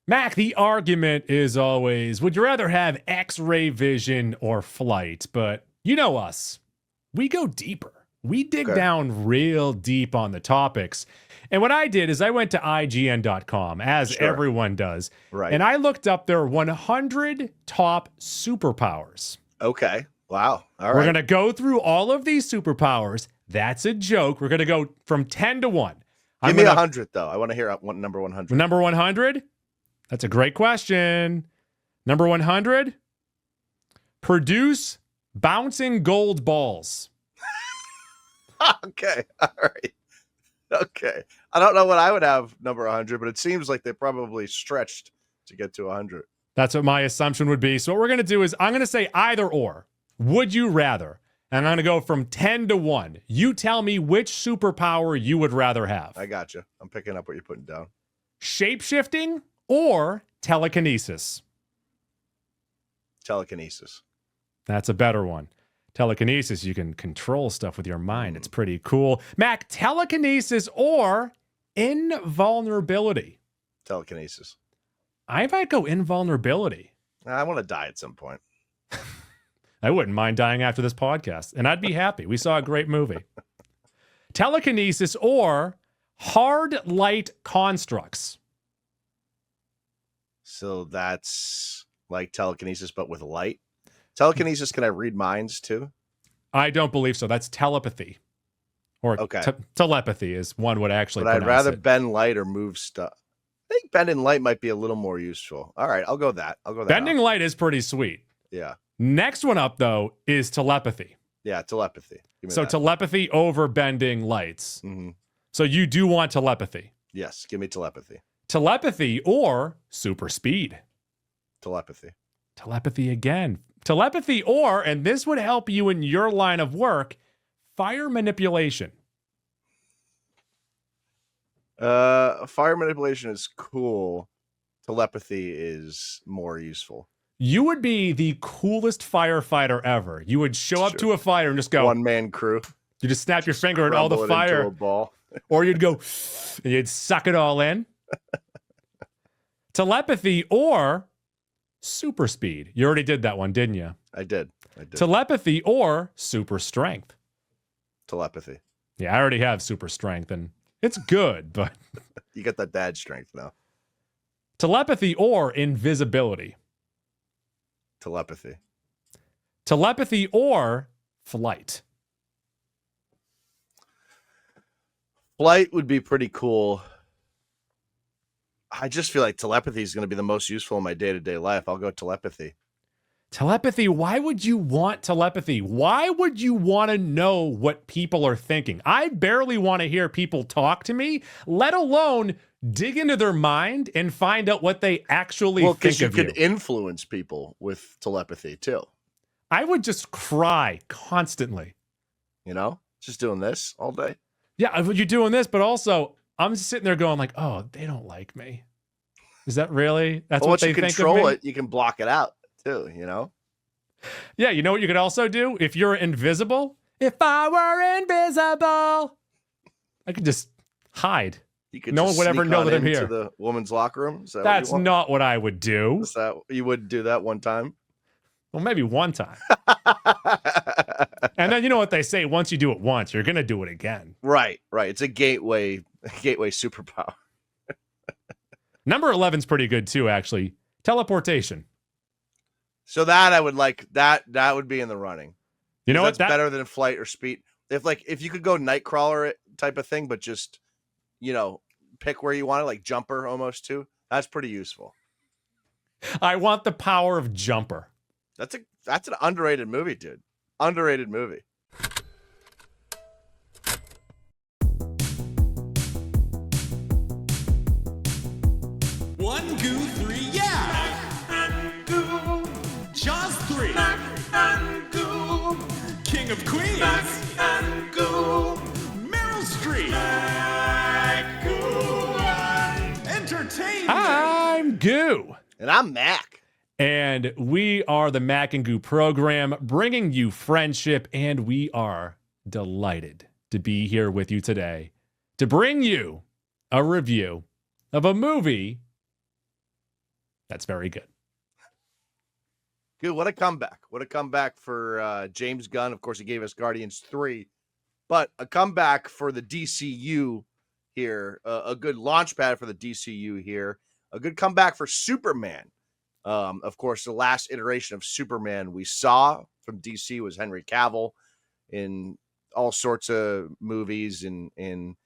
Mac, the argument is always, would you rather have X-ray vision or flight? But you know us. We go deeper. We dig down real deep on the topics. And what I did is I went to IGN.com, as everyone does. Right. And I looked up their 100 top superpowers. Okay. Wow. All right. We're going to go through all of these superpowers. That's a joke. We're going to go from 10 to 1. Give me 100, though. I want to hear number 100. Number 100? That's a great question. Number 100, produce bouncing gold balls. Okay. All right. Okay. I don't know what I would have number 100, but it seems like they probably stretched to get to 100. That's what my assumption would be. So what we're going to do is I'm going to say either or. Would you rather? And I'm going to go from 10 to 1. You tell me which superpower you would rather have. I got you. I'm picking up what you're putting down. Shape-shifting or telekinesis? Telekinesis. That's a better one. Telekinesis, you can control stuff with your mind. It's pretty cool. Mac, telekinesis or invulnerability? Telekinesis. I might go invulnerability. I want to die at some point. I wouldn't mind dying after this podcast, and I'd be happy. We saw a great movie. Telekinesis or hard light constructs? So that's like telekinesis, but with light. Telekinesis, can I read minds too? I don't believe so. That's telepathy. Or telepathy is one would actually But I'd rather it. bend light or move stuff. I think bending light might be a little more useful. All right, I'll go that. Bending light is pretty sweet. Yeah. Next one up, though, is telepathy. Yeah, telepathy. So telepathy over bending lights. Mm-hmm. So you do want telepathy. Yes, give me telepathy. Telepathy or super speed? Telepathy. Telepathy again. Telepathy or, and this would help you in your line of work, fire manipulation. Fire manipulation is cool. Telepathy is more useful. You would be the coolest firefighter ever. You would show up to a fire and just go. One-man crew. You just snap your finger and all the fire. Into a ball. Or you'd go and you'd suck it all in. Telepathy or super speed. You already did that one, didn't you? I did. Telepathy or super strength. Telepathy. Yeah, I already have super strength and it's good, but you got that dad strength now. Telepathy or invisibility. Telepathy. Telepathy or flight. Flight would be pretty cool. I just feel like telepathy is going to be the most useful in my day-to-day life. I'll go telepathy. Telepathy? Why would you want telepathy? Why would you want to know what people are thinking? I barely want to hear people talk to me, let alone dig into their mind and find out what they actually think of you. Well, because you could influence people with telepathy, too. I would just cry constantly. You know? Just doing this all day. Yeah, you're doing this, but also I'm just sitting there going like, oh, they don't like me. Is that really? That's what they think of me? Once you control it, you can block it out too, you know? Yeah, you know what you could also do? If you're invisible, if I were invisible, I could just hide. No one would ever know that I'm here. To the woman's locker room? That's not what I would do. Is that you would do that one time? Well, maybe one time. And then you know what they say, once you do it once, you're going to do it again. Right. It's a gateway superpower. Number 11's pretty good too, actually. Teleportation. So that I would like, that would be in the running. You know what? That's better than flight or speed. If you could go Nightcrawler type of thing, but just, pick where you want it, like Jumper almost too. That's pretty useful. I want the power of Jumper. That's an underrated movie, dude. Underrated movie. One goo, three, yeah. Goo. Jaws 3. Goo. King of Queens. Goo. Meryl Streep. Goo. Entertainment. I'm Goo. And I'm Mac. And we are the Mac and Goo program, bringing you friendship, and we are delighted to be here with you today to bring you a review of a movie That's very good. Good. What a comeback. What a comeback for James Gunn. Of course, he gave us Guardians 3, but a comeback for the DCU here. A good launch pad for the DCU here. A good comeback for Superman. Of course, the last iteration of Superman we saw from DC was Henry Cavill in all sorts of movies. And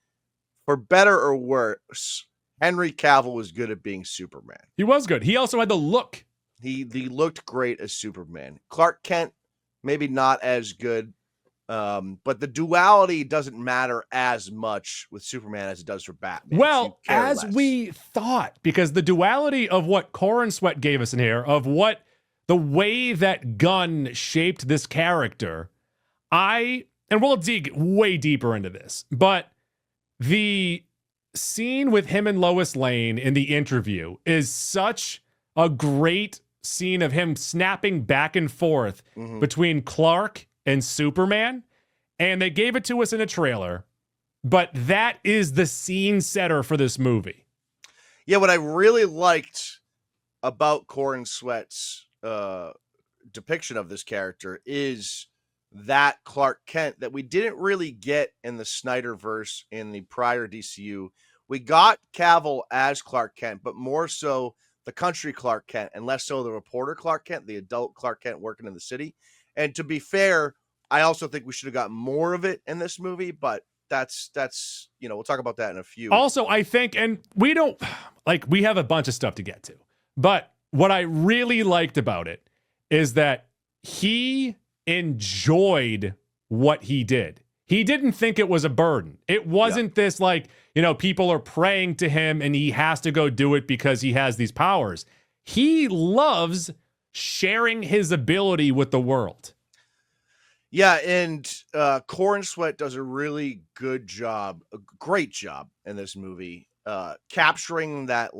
for better or worse, Henry Cavill was good at being Superman. He was good. He also had the look. He looked great as Superman. Clark Kent, maybe not as good, but the duality doesn't matter as much with Superman as it does for Batman. Well, as we thought, because the duality of what Corenswet gave us in here, of what the way that Gunn shaped this character, and we'll dig way deeper into this, but the scene with him and Lois Lane in the interview is such a great scene of him snapping back and forth between Clark and Superman, and they gave it to us in a trailer, but that is the scene setter for this movie. Yeah, what I really liked about Corenswet's depiction of this character is that Clark Kent that we didn't really get in the Snyderverse in the prior DCU. We got Cavill as Clark Kent, but more so the country Clark Kent and less so the reporter Clark Kent, the adult Clark Kent working in the city. And to be fair, I also think we should have got more of it in this movie, but that's we'll talk about that in a few. Also, I think, and we have a bunch of stuff to get to, but what I really liked about it is that he enjoyed what he did. He didn't think it was a burden. It wasn't this people are praying to him and he has to go do it because he has these powers. He loves sharing his ability with the world. Yeah, and Corenswet does a really good job, a great job in this movie, capturing that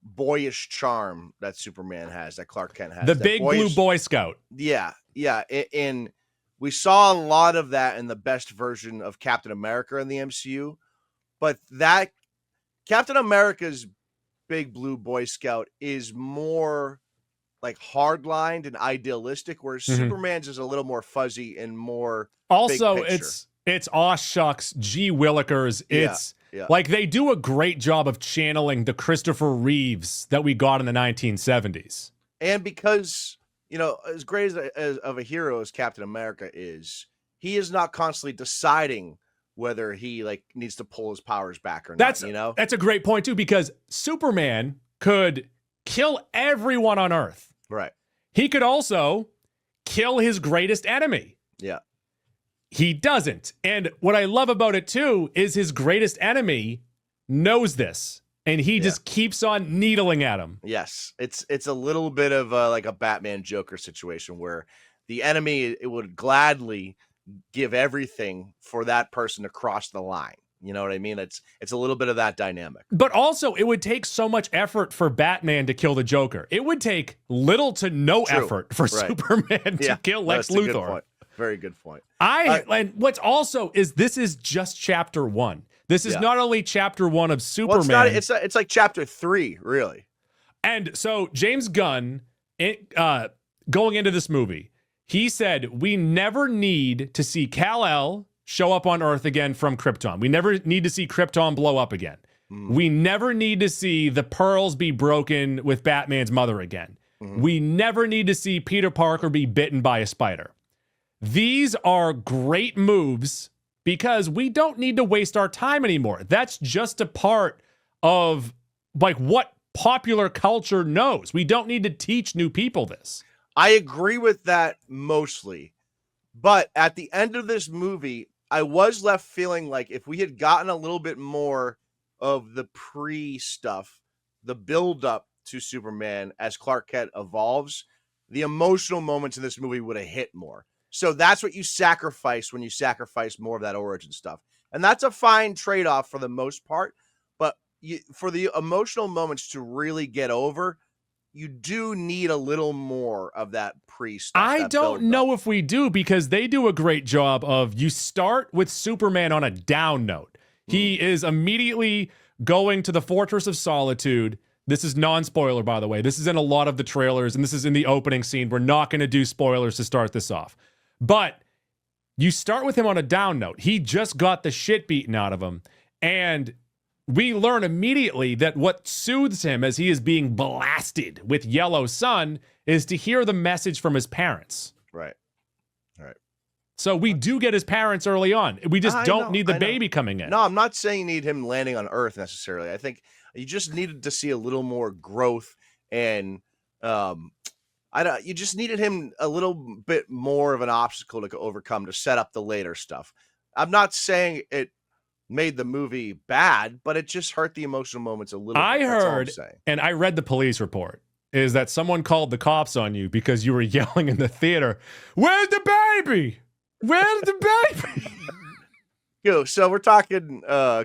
boyish charm that Superman has, that Clark Kent has. The big blue Boy Scout. Yeah. And we saw a lot of that in the best version of Captain America in the MCU, but that Captain America's big blue Boy Scout is more hard-lined and idealistic, whereas Superman's is a little more fuzzy and more also big picture. it's aw shucks, gee willikers. It's they do a great job of channeling the Christopher Reeves that we got in the 1970s. And because as great as of a hero as Captain America is, he is not constantly deciding whether he needs to pull his powers back or not. That's a great point too, because Superman could kill everyone on Earth. Right. He could also kill his greatest enemy. Yeah. He doesn't. And what I love about it too is his greatest enemy knows this, and he just keeps on needling at him. Yes. It's a little bit of a Batman Joker situation where the enemy would gladly give everything for that person to cross the line. You know what I mean? It's a little bit of that dynamic. But also, it would take so much effort for Batman to kill the Joker. It would take little to no effort for Superman to kill Lex Luthor. Good point. Very good point. And what's also is this is just chapter 1. This is not only chapter 1 of Superman. Well, it's like chapter 3, really. And so James Gunn, going into this movie, he said, we never need to see Kal-El show up on Earth again from Krypton. We never need to see Krypton blow up again. We never need to see the pearls be broken with Batman's mother again. We never need to see Peter Parker be bitten by a spider. These are great moves because we don't need to waste our time anymore. That's just a part of what popular culture knows. We don't need to teach new people this. I agree with that mostly. But at the end of this movie, I was left feeling like if we had gotten a little bit more of the pre-stuff, the build-up to Superman as Clark Kent evolves, the emotional moments in this movie would have hit more. So that's what you sacrifice when you sacrifice more of that origin stuff. And that's a fine trade-off for the most part. But for the emotional moments to really get over, you do need a little more of that pre-stuff. I don't know if we do, because they do a great job of, you start with Superman on a down note. He is immediately going to the Fortress of Solitude This is non-spoiler, by the way. This is in a lot of the trailers, and this is in the opening scene. We're not going to do spoilers to start this off. But you start with him on a down note. He just got the shit beaten out of him. And we learn immediately that what soothes him as he is being blasted with yellow sun is to hear the message from his parents. Right. So we do get his parents early on. We just don't need the baby coming in. No, I'm not saying you need him landing on Earth necessarily. I think you just needed to see a little more growth, and you just needed him a little bit more of an obstacle to overcome to set up the later stuff. I'm not saying it made the movie bad, but it just hurt the emotional moments a little bit. I That's all I'm heard, saying. and I read the police report, is that someone called the cops on you because you were yelling in the theater, "Where's the baby? Where's the baby?" So we're talking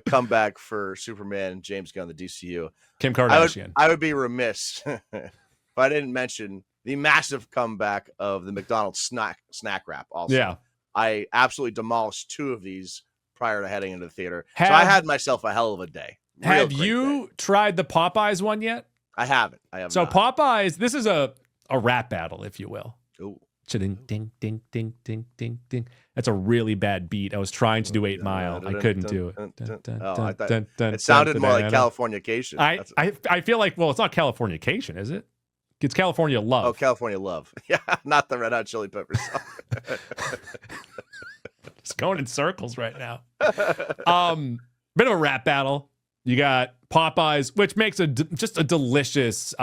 comeback for Superman and James Gunn, the DCU. Kim Kardashian. I would be remiss if I didn't mention the massive comeback of the McDonald's snack wrap. Also, Yeah. I absolutely demolished 2 of these prior to heading into the theater. So I had myself a hell of a day. Have you tried the Popeyes one yet? I haven't. I have So not. Popeyes, this is a rap battle, if you will. Ooh. Ding, ding, ding, ding, ding, ding, ding. That's a really bad beat. I was trying to do 8 Mile. I couldn't do it. I thought it sounded more like Californication. I feel like, well, it's not Californication, is it? It's California Love. Oh, California Love. Yeah, not the Red Hot Chili Peppers song. It's going in circles right now. Bit of a rap battle. You got Popeyes, which makes just a delicious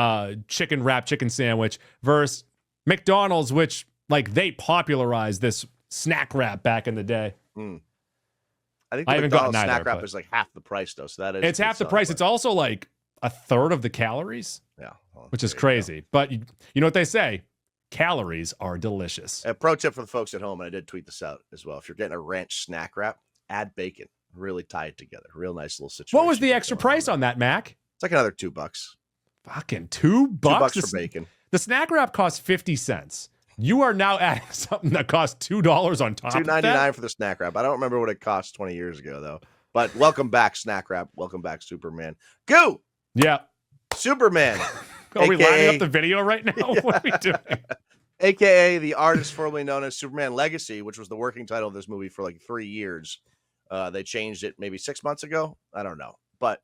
chicken wrap chicken sandwich, versus McDonald's, which like they popularized this snack wrap back in the day. I think the McDonald's snack wrap is like half the price though, so that is it's half the price. It's also like a third of the calories. Yeah, well, which is crazy. But you know what they say? Calories are delicious. A pro tip for the folks at home, and I did tweet this out as well. If you're getting a ranch snack wrap, add bacon. Really tie it together. Real nice little situation. What was the extra price on that, Mac? It's like another $2. Fucking $2? $2 for bacon. The snack wrap costs 50 cents. You are now adding something that costs $2 on top of that? $2.99 for the snack wrap. I don't remember what it cost 20 years ago, though. But welcome back, snack wrap. Welcome back, Superman. Goo! Yeah. Superman. Are we lining up the video right now? Yeah. What are we doing? AKA the artist formerly known as Superman Legacy, which was the working title of this movie for like 3 years. They changed it maybe 6 months ago. I don't know. But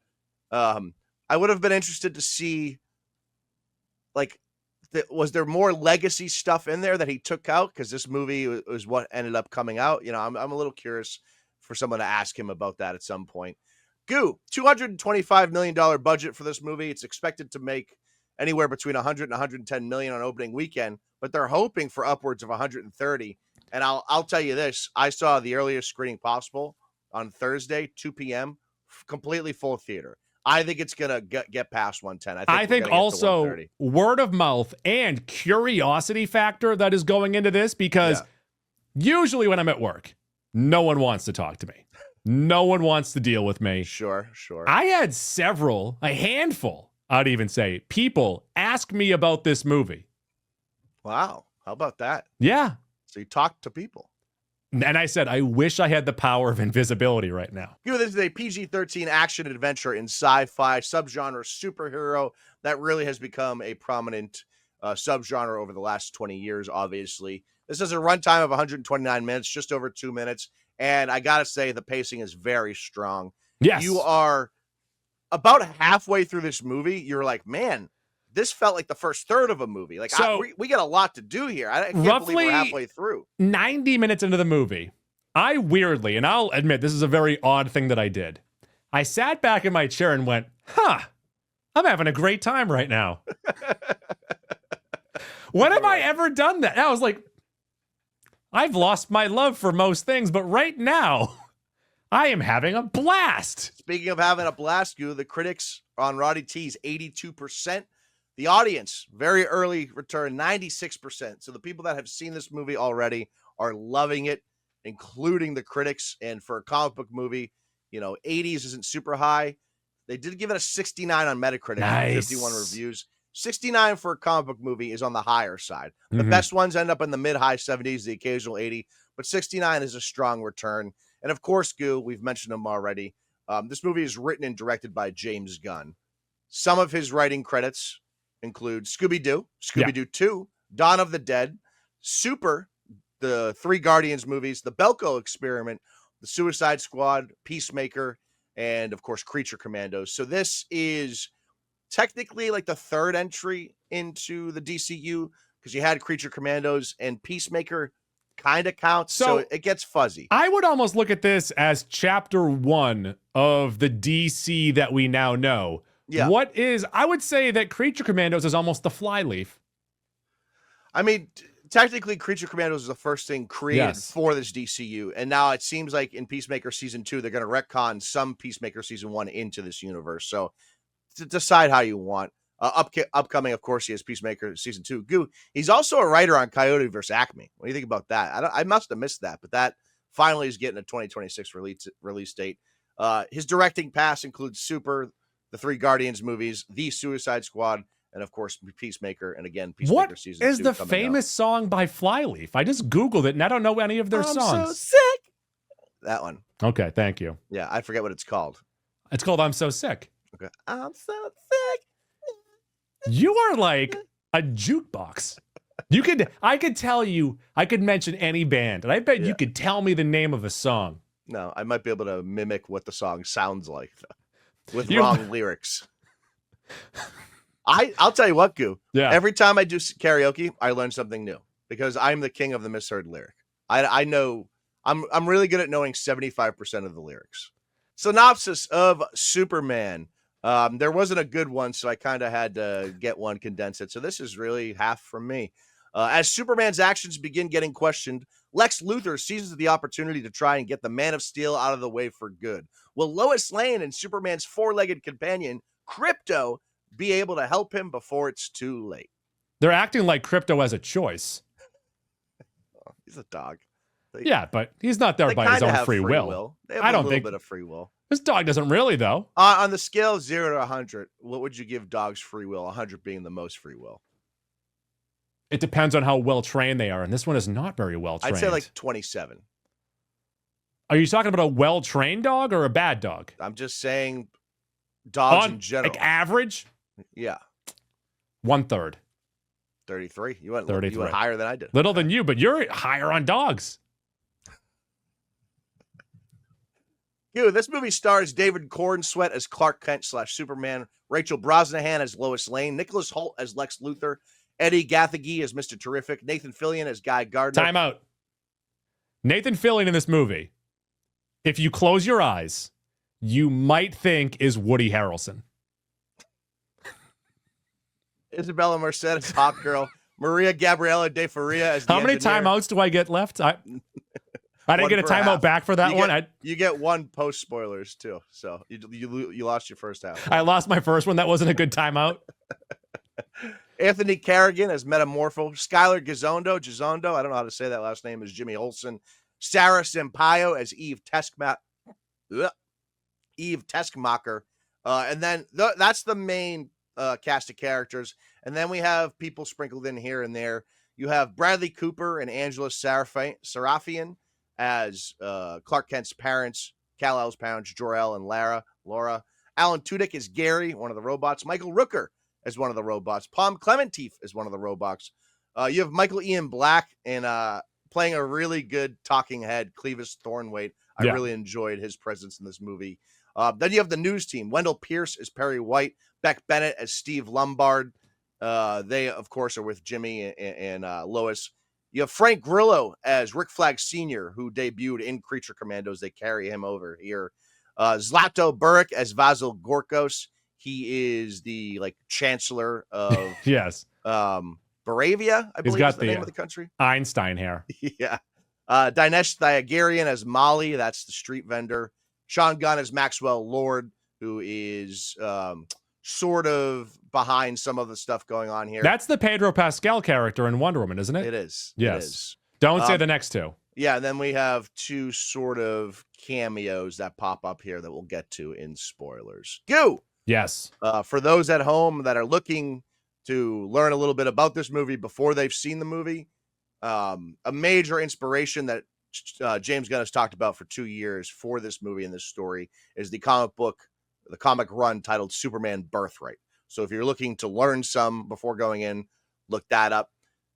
I would have been interested to see, like, was there more legacy stuff in there that he took out? Because this movie was what ended up coming out. You know, I'm a little curious for someone to ask him about that at some point. Goo, $225 million budget for this movie. It's expected to make anywhere between 100 and 110 million on opening weekend, but they're hoping for upwards of 130. And I'll tell you this, I saw the earliest screening possible on Thursday, 2 p.m., completely full theater. I think it's going to get past 110. I think also word of mouth and curiosity factor that is going into this, because usually when I'm at work, no one wants to talk to me. No one wants to deal with me. Sure. I had a handful, I'd even say, people ask me about this movie. Wow. How about that? Yeah. So you talk to people. And I said, I wish I had the power of invisibility right now. This is a PG-13 action adventure in sci-fi subgenre superhero that really has become a prominent subgenre over the last 20 years, obviously. This is a runtime of 129 minutes, just over 2 minutes. And I got to say, the pacing is very strong. Yes. You are about halfway through this movie. You're like, man, this felt like the first third of a movie. Like, so, we got a lot to do here. I can't believe we're halfway through. 90 minutes into the movie, I weirdly, and I'll admit this is a very odd thing that I did, I sat back in my chair and went, I'm having a great time right now. When have I ever done that? And I was like, I've lost my love for most things, but right now, I am having a blast. Speaking of having a blast, the critics on Roddy T's 82%. The audience, very early return, 96%. So the people that have seen this movie already are loving it, including the critics. And for a comic book movie, 80s isn't super high. They did give it a 69 on Metacritic. Nice. 51 reviews. 69 for a comic book movie is on the higher side. The best ones end up in the mid-high 70s, the occasional 80. But 69 is a strong return. And of course, we've mentioned him already. This movie is written and directed by James Gunn. Some of his writing credits include Scooby-Doo, Scooby-Doo 2, Dawn of the Dead, Super, the Three Guardians movies, The Belko Experiment, The Suicide Squad, Peacemaker, and of course Creature Commandos. So this is technically like the third entry into the DCU because you had Creature Commandos and Peacemaker kind of counts, so it gets fuzzy. I would almost look at this as chapter 1 of the DC that we now know. Yeah. I would say that Creature Commandos is almost the flyleaf. I mean, technically, Creature Commandos is the first thing created for this DCU, and now it seems like in Peacemaker Season 2, they're going to retcon some Peacemaker Season 1 into this universe. So, to decide how you want. Upcoming, of course, he has Peacemaker Season 2. Goo, he's also a writer on Coyote vs. Acme. What do you think about that? I must have missed that, but that finally is getting a 2026 release date. His directing past includes Super, the Three Guardians movies, The Suicide Squad, and of course Peacemaker, and again Peacemaker Season 2. What is the famous song by Flyleaf? I just Googled it and I don't know any of their songs. I'm so sick. That one. Okay, thank you. Yeah, I forget what it's called. It's called I'm So Sick. Okay. I'm so sick. You are like a jukebox. I could mention any band, and I bet you could tell me the name of a song. No, I might be able to mimic what the song sounds like with wrong lyrics. I'll tell you what, Goo. Yeah. Every time I do karaoke, I learn something new because I'm the king of the misheard lyric. I know I'm really good at knowing 75% of the lyrics. Synopsis of Superman. There wasn't a good one, so I kind of had to get one, condense it. So this is really half from me. As Superman's actions begin getting questioned, Lex Luthor seizes the opportunity to try and get the Man of Steel out of the way for good. Will Lois Lane and Superman's four-legged companion, Krypto, be able to help him before it's too late? They're acting like Krypto has a choice. Oh, he's a dog. Yeah, but he's not there by his own free will. They have I a don't little think bit of free will. This dog doesn't really, though. On the scale of 0 to 100, what would you give dogs free will? 100 being the most free will. It depends on how well trained they are, and this one is not very well trained. I'd say like 27. Are you talking about a well-trained dog or a bad dog? I'm just saying dogs in general. Like average? Yeah. 1/3. 33. You went 33. You went higher than I did. Little than you, but you're higher on dogs. Dude, this movie stars David Corenswet as Clark Kent / Superman, Rachel Brosnahan as Lois Lane, Nicholas Hoult as Lex Luthor, Eddie Gathegi as Mr. Terrific, Nathan Fillion as Guy Gardner. Time out. Nathan Fillion in this movie, if you close your eyes, you might think is Woody Harrelson. Isabella Merced as Hawk Girl, Maria Gabriela De Faria as the How many engineer. timeouts do I get left? I didn't get a timeout back for that one. You get one post spoilers too, so you lost your first half. I lost my first one. That wasn't a good timeout. Anthony Carrigan as Metamorpho, Skylar Gizondo, I don't know how to say that last name, as Jimmy Olsen, Sarah Sampaio as Eve Teskmacher, and then that's the main cast of characters, and then we have people sprinkled in here and there. You have Bradley Cooper and Angela Serafian as Clark Kent's parents, Kal-El's parents, Jor-El and Laura. Alan Tudyk is Gary, one of the robots. Michael Rooker as one of the robots. Palm Clementif is one of the robots. You have Michael Ian Black and playing a really good talking head, Clevis Thornweight. I really enjoyed his presence in this movie. Then you have the news team. Wendell Pierce as Perry White. Beck Bennett as Steve Lombard. They, of course, are with Jimmy and Lois. You have Frank Grillo as Rick Flag Sr., who debuted in Creature Commandos. They carry him over here. Zlato Buric as Vasil Gorkos. He is the chancellor of yes, Moravia, I believe is the name of the country. Einstein hair. Yeah. Dinesh Thayagarian as Molly. That's the street vendor. Sean Gunn as Maxwell Lord, who is sort of behind some of the stuff going on here. That's the Pedro Pascal character in Wonder Woman, isn't it? It is. Yes. It is. Don't say the next two. Yeah, and then we have two sort of cameos that pop up here that we'll get to in spoilers. Goo! Yes. For those at home that are looking to learn a little bit about this movie before they've seen the movie, a major inspiration that James Gunn has talked about for 2 years for this movie and this story is the comic book the comic run titled Superman Birthright. So if you're looking to learn some before going in, look that up.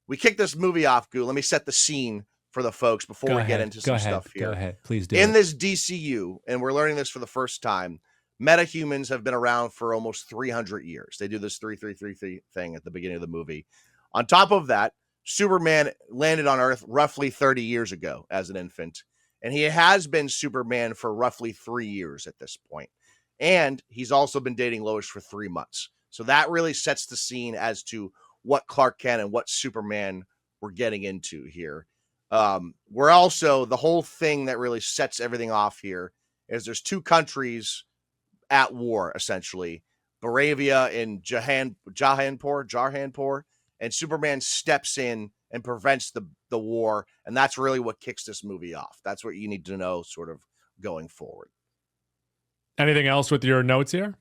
We kick this movie off, Goo. Let me set the scene for the folks before we get into some stuff here. Go ahead. Please do. In this DCU, and we're learning this for the first time, metahumans have been around for almost 300 years. They do this 3-3-3 thing at the beginning of the movie. On top of that, Superman landed on Earth roughly 30 years ago as an infant, and he has been Superman for roughly 3 years at this point. And he's also been dating Lois for 3 months. So that really sets the scene as to what Clark Kent and what Superman we're getting into here. We're also, the whole thing that really sets everything off here is there's two countries at war, essentially. Baravia and Jahanpur, and Superman steps in and prevents the war, and that's really what kicks this movie off. That's what you need to know sort of going forward. Anything else with your notes here?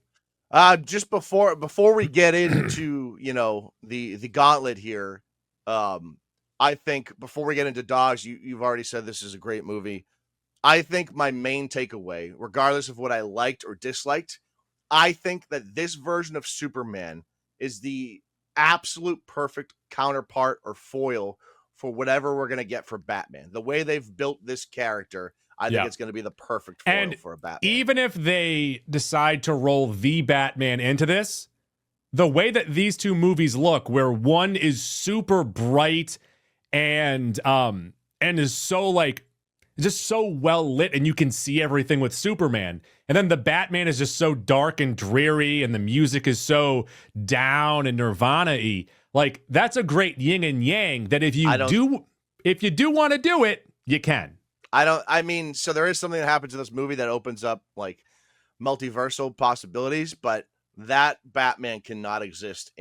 Just before we get into, the gauntlet here, I think before we get into dogs, you've already said this is a great movie. I think my main takeaway, regardless of what I liked or disliked, I think that this version of Superman is the absolute perfect counterpart or foil for whatever we're going to get for Batman. The way they've built this character, I think it's going to be the perfect foil for a Batman. Even if they decide to roll the Batman into this, the way that these two movies look, where one is super bright and is so just so well lit and you can see everything with Superman, and then the Batman is just so dark and dreary and the music is so down and Nirvana-y. Like, that's a great yin and yang that if you do want to do it, you can. So there is something that happens in this movie that opens up like multiversal possibilities, but that Batman cannot exist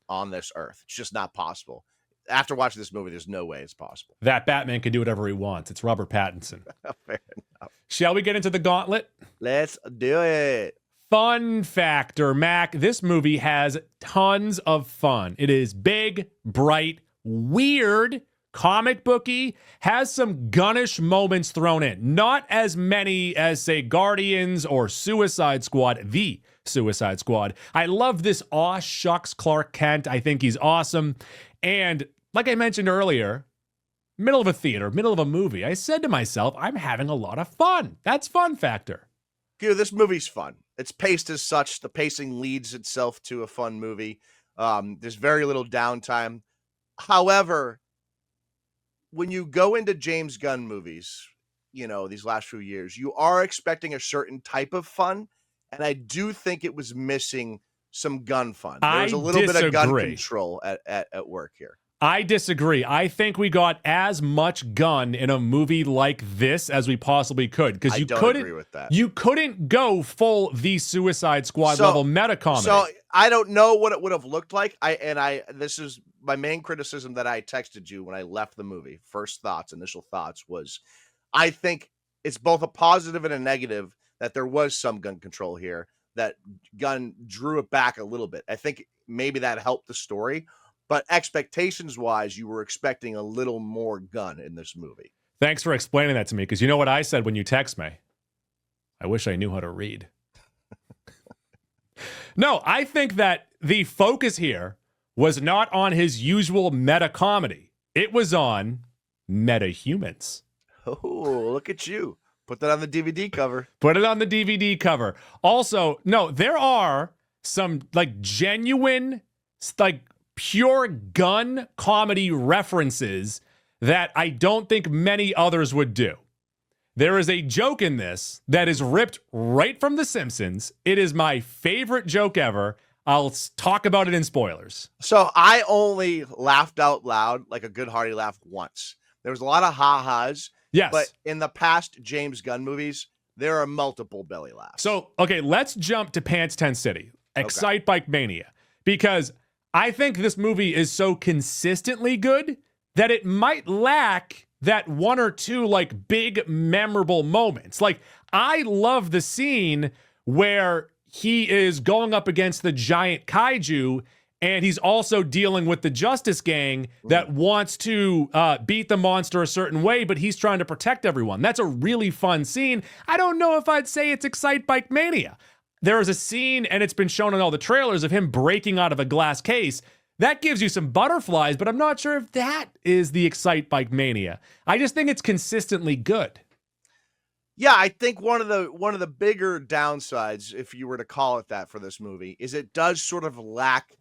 on this earth. It's just not possible. After watching this movie, there's no way it's possible. That Batman can do whatever he wants. It's Robert Pattinson. Fair enough. Shall we get into the gauntlet? Let's do it. Fun factor, Mac. This movie has tons of fun. It is big, bright, weird, comic booky, has some Gunnish moments thrown in. Not as many as, say, Guardians or Suicide Squad, the Suicide Squad. I love this aw shucks Clark Kent. I think he's awesome. And like I mentioned earlier, middle of a theater, middle of a movie, I said to myself, I'm having a lot of fun. That's fun factor. Dude, this movie's fun. It's paced as such. The pacing leads itself to a fun movie. There's very little downtime. However, when you go into James Gunn movies, these last few years, you are expecting a certain type of fun. And I do think it was missing some gun fun. There was a little bit of gun control at work here. I disagree. I think we got as much gun in a movie like this as we possibly could, because you couldn't agree with that. You couldn't go full the Suicide Squad level meta comedy. So I don't know what it would have looked like. This is my main criticism that I texted you when I left the movie. Initial thoughts was, I think it's both a positive and a negative that there was some gun control here, that Gunn drew it back a little bit. I think maybe that helped the story. But expectations-wise, you were expecting a little more gun in this movie. Thanks for explaining that to me, because you know what I said when you text me? I wish I knew how to read. No, I think that the focus here was not on his usual meta comedy. It was on meta humans. Oh, look at you. Put that on the DVD cover. Put it on the DVD cover. Also, no, there are some genuine, pure gun comedy references that I don't think many others would do. There is a joke in this that is ripped right from The Simpsons. It is my favorite joke ever. I'll talk about it in spoilers. So I only laughed out loud, like a good hearty laugh, once. There was a lot of ha-has. Yes. But in the past James Gunn movies, there are multiple belly laughs. So, okay, let's jump to Pants 10 City. Excite Bike Mania. Because I think this movie is so consistently good that it might lack that one or two big memorable moments. I love the scene where he is going up against the giant kaiju and he's also dealing with the Justice Gang that wants to beat the monster a certain way, but he's trying to protect everyone. That's a really fun scene. I don't know if I'd say it's Excite Bike Mania. there is a scene, and it's been shown in all the trailers, of him breaking out of a glass case. That gives you some butterflies, but I'm not sure if that is the Excite Bike mania. I just think it's consistently good. Yeah, I think one of the bigger downsides, if you were to call it that, for this movie, is it does sort of lack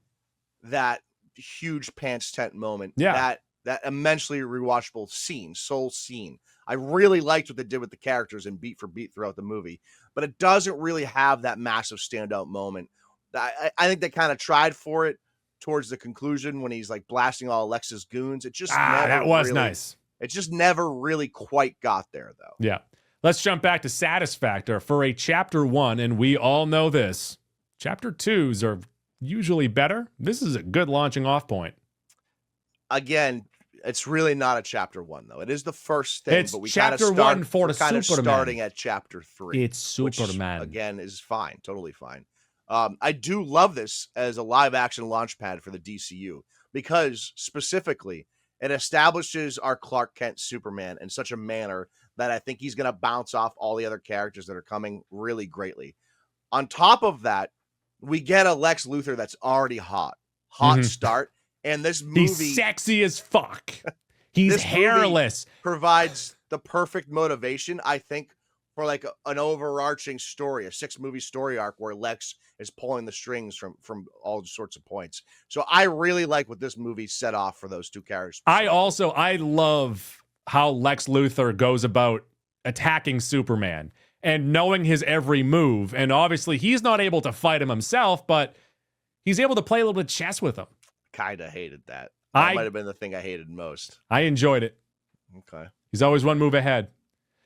that huge pants tent moment. Yeah. That immensely rewatchable scene, soul scene. I really liked what they did with the characters and beat for beat throughout the movie, but it doesn't really have that massive standout moment. I think they kind of tried for it towards the conclusion when he's like blasting all Alexa's goons. It just that was nice. It just never really quite got there, though. Yeah. Let's jump back to Satisfactor for a chapter 1, and we all know this. Chapter 2s are usually better. This is a good launching off point. Again, it's really not a chapter 1, though. It is the first thing, It's but we chapter kind of 1 for the kind of Superman. starting at chapter 3. It's Superman. Which, again, is fine, totally fine. I do love this as a live action launch pad for the DCU because specifically it establishes our Clark Kent Superman in such a manner that I think he's going to bounce off all the other characters that are coming really greatly. On top of that, we get a Lex Luthor that's already hot start. And this movie, he's sexy as fuck. He's hairless. Provides the perfect motivation, I think, for like an overarching story, a 6-movie story arc where Lex is pulling the strings from all sorts of points. So I really like what this movie set off for those two characters. I love how Lex Luthor goes about attacking Superman and knowing his every move. And obviously he's not able to fight him himself, but he's able to play a little bit of chess with him. Kind of hated that. That might have been the thing I hated most. I enjoyed it. Okay. He's always one move ahead.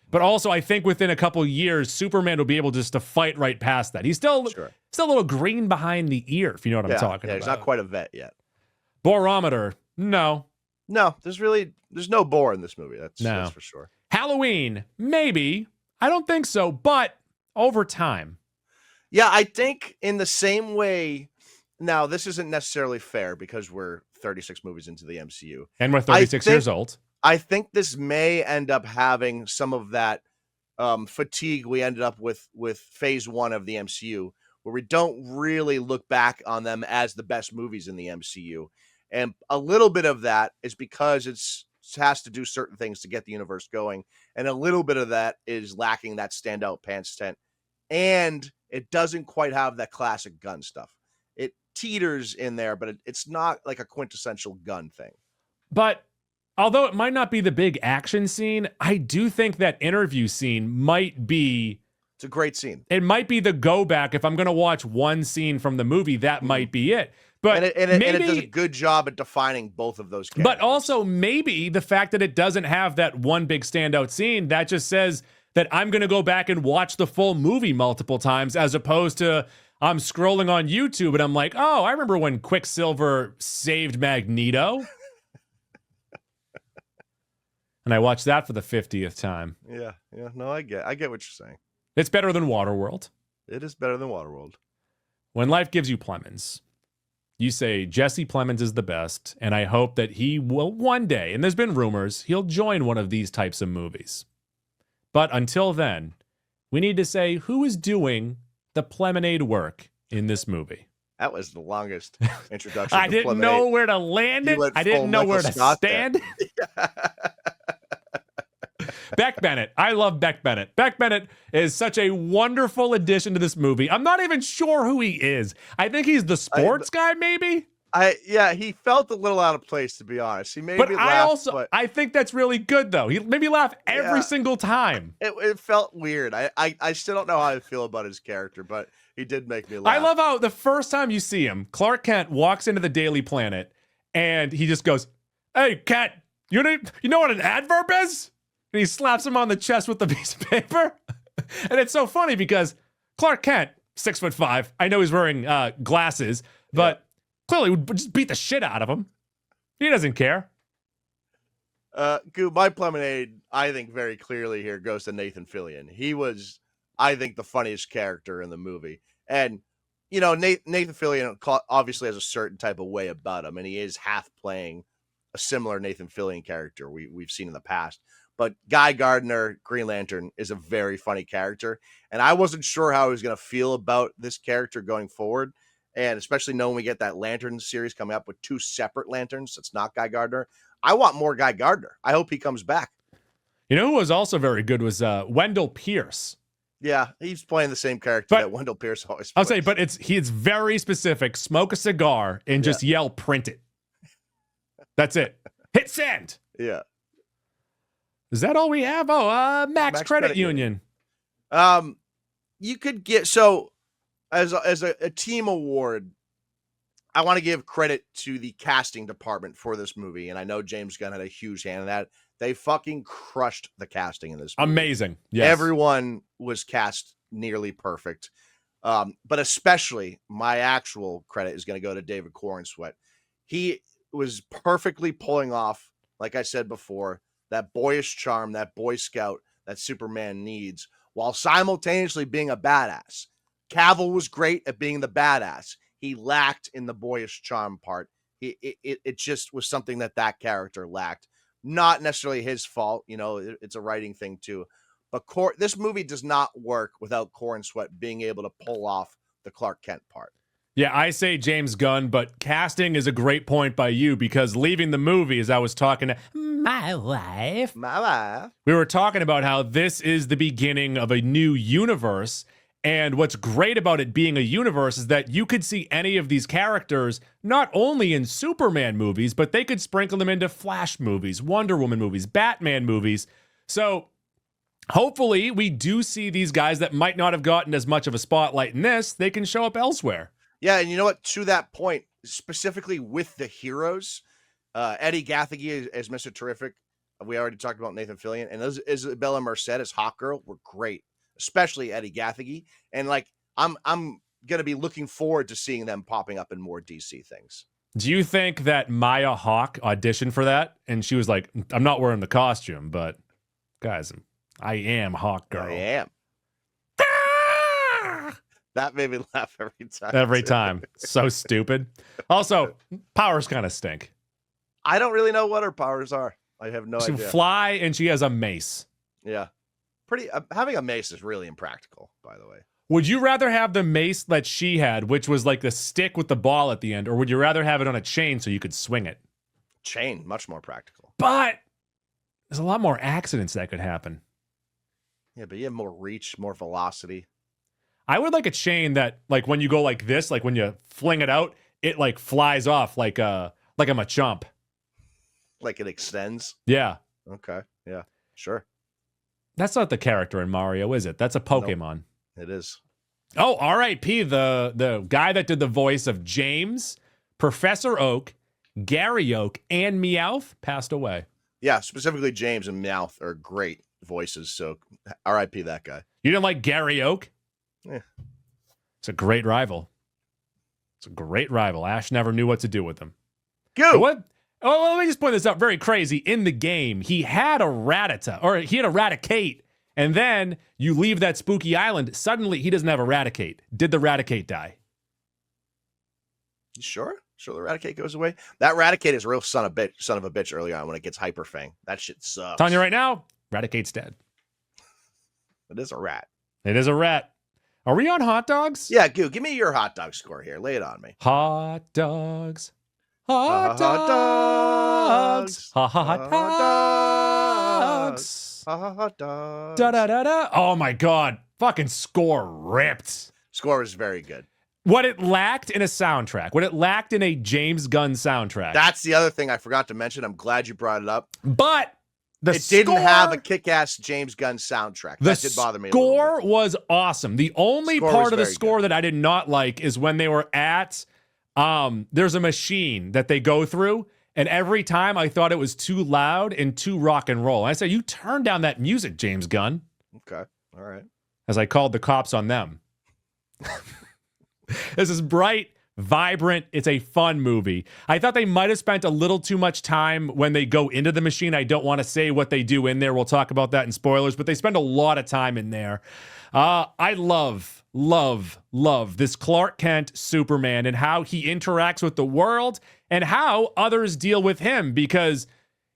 But also, I think within a couple of years, Superman will be able just to fight right past that. He's still a little green behind the ear, if you know what I'm talking about. He's not quite a vet yet. Borometer, no. No, there's no bore in this movie. That's for sure. Halloween, maybe. I don't think so, but over time. Yeah, I think in the same way. Now, this isn't necessarily fair because we're 36 movies into the MCU. And we're 36 years old. I think this may end up having some of that fatigue we ended up with phase 1 of the MCU, where we don't really look back on them as the best movies in the MCU. And a little bit of that is because it has to do certain things to get the universe going. And a little bit of that is lacking that standout pants tent. And it doesn't quite have that classic Gunn stuff. It teeters in there, but it's not like a quintessential Gunn thing. But although it might not be the big action scene, I do think that interview scene might be... It's a great scene. It might be the go back. If I'm going to watch one scene from the movie, that might be it. But and it does a good job at defining both of those characters. But also maybe the fact that it doesn't have that one big standout scene, that just says that I'm going to go back and watch the full movie multiple times, as opposed to I'm scrolling on YouTube and I'm like, oh, I remember when Quicksilver saved Magneto. And I watched that for the 50th time. Yeah. No, I get what you're saying. It's better than Waterworld. It is better than Waterworld. When life gives you Plemons, you say Jesse Plemons is the best, and I hope that he will one day, and there's been rumors, he'll join one of these types of movies. But until then, we need to say who is doing the Plemonade work in this movie. That was the longest introduction. I didn't know where to land it. I didn't know where to stand. Beck Bennett. I love Beck Bennett. Beck Bennett is such a wonderful addition to this movie. I'm not even sure who he is. I think he's the sports guy, maybe. He felt a little out of place, to be honest. He made me laugh. I think that's really good, though. He made me laugh every single time. It felt weird. I still don't know how I feel about his character, but he did make me laugh. I love how the first time you see him, Clark Kent walks into the Daily Planet, and he just goes, "Hey, Kent, you know what an adverb is?" And he slaps him on the chest with the piece of paper. And it's so funny because Clark Kent, 6'5", I know he's wearing glasses, but clearly would just beat the shit out of him. He doesn't care. My Plemonade, I think very clearly here goes to Nathan Fillion. He was, I think, the funniest character in the movie. And, you know, Nathan Fillion obviously has a certain type of way about him, and he is half playing a similar Nathan Fillion character we've seen in the past. But Guy Gardner, Green Lantern, is a very funny character. And I wasn't sure how I was going to feel about this character going forward. And especially knowing we get that Lantern series coming up with 2 separate Lanterns. It's not Guy Gardner. I want more Guy Gardner. I hope he comes back. You know who was also very good was Wendell Pierce. Yeah, he's playing the same character that Wendell Pierce always plays. I'll say, but he's very specific. Smoke a cigar and just yell, print it. That's it. Hit send. Yeah. Is that all we have? Oh, Max Credit Union. You could get, so as a team award, I want to give credit to the casting department for this movie. And I know James Gunn had a huge hand in that. They fucking crushed the casting in this movie. Amazing. Yes. Everyone was cast nearly perfect. But especially my actual credit is going to go to David Corenswet. He was perfectly pulling off, like I said before, that boyish charm, that Boy Scout that Superman needs, while simultaneously being a badass. Cavill was great at being the badass. He lacked in the boyish charm part. It just was something that character lacked. Not necessarily his fault. You know, it's a writing thing too. But this movie does not work without Corenswet being able to pull off the Clark Kent part. Yeah, I say James Gunn, but casting is a great point by you because leaving the movie, as I was talking to my wife, we were talking about how this is the beginning of a new universe. And what's great about it being a universe is that you could see any of these characters not only in Superman movies, but they could sprinkle them into Flash movies, Wonder Woman movies, Batman movies. So hopefully we do see these guys that might not have gotten as much of a spotlight in this. They can show up elsewhere. Yeah, and you know what? To that point, specifically with the heroes, Eddie Gathegi as Mr. Terrific, we already talked about Nathan Fillion, and Isabella Merced as Hawkgirl were great, especially Eddie Gathegi. And like, I'm gonna be looking forward to seeing them popping up in more DC things. Do you think that Maya Hawke auditioned for that, and she was like, "I'm not wearing the costume, but guys, I am Hawkgirl. I am." That made me laugh every time. Every time. So stupid. Also, powers kind of stink. I don't really know what her powers are. I have no She idea. can fly, and she has a mace. Yeah. Having a mace is really impractical, by the way. Would you rather have the mace that she had, which was like the stick with the ball at the end, or would you rather have it on a chain so you could swing it? Chain, much more practical. But there's a lot more accidents that could happen. Yeah, but you have more reach, more velocity. I would like a chain that, like, when you go like this, like when you fling it out, it like flies off like I'm a Machamp. Like it extends? Yeah. Okay. Yeah, sure. That's not the character in Mario, is it? That's a Pokemon. Nope, it is. Oh, R.I.P. The guy that did the voice of James, Professor Oak, Gary Oak, and Meowth passed away. Yeah, specifically James and Meowth are great voices, so R.I.P. that guy. You didn't like Gary Oak? Yeah. It's a great rival. It's a great rival. Ash never knew what to do with him. Go! What? Oh, let me just point this out. Very crazy. In the game, he had a Rattata, or he had a Raticate, and then you leave that spooky island. Suddenly, he doesn't have a Raticate. Did the Raticate die? You sure? Sure the Raticate goes away? That Raticate is a real son of a bitch early on when it gets Hyper Fang. That shit sucks. Telling you right now, Raticate's dead. It is a rat. It is a rat. Are we on hot dogs? Yeah, Goo, give me your hot dog score here. Lay it on me. Hot dogs. Hot dogs. Hot dogs. Hot dogs. Da da da da. Oh my God. Fucking score ripped. Score is very good. What it lacked in a soundtrack, what it lacked in a James Gunn soundtrack. That's the other thing I forgot to mention. I'm glad you brought it up. But it didn't have a kick-ass James Gunn soundtrack. That did bother me a little bit. The score was awesome. The only part of the score that I did not like is when they were at, there's a machine that they go through, and every time I thought it was too loud and too rock and roll. I said, you turn down that music, James Gunn. Okay, all right. As I called the cops on them. This is bright, vibrant. It's a fun movie. I thought they might have spent a little too much time when they go into the machine. I don't want to say what they do in there. We'll talk about that in spoilers, but they spend a lot of time in there. I love this Clark Kent Superman and how he interacts with the world and how others deal with him, because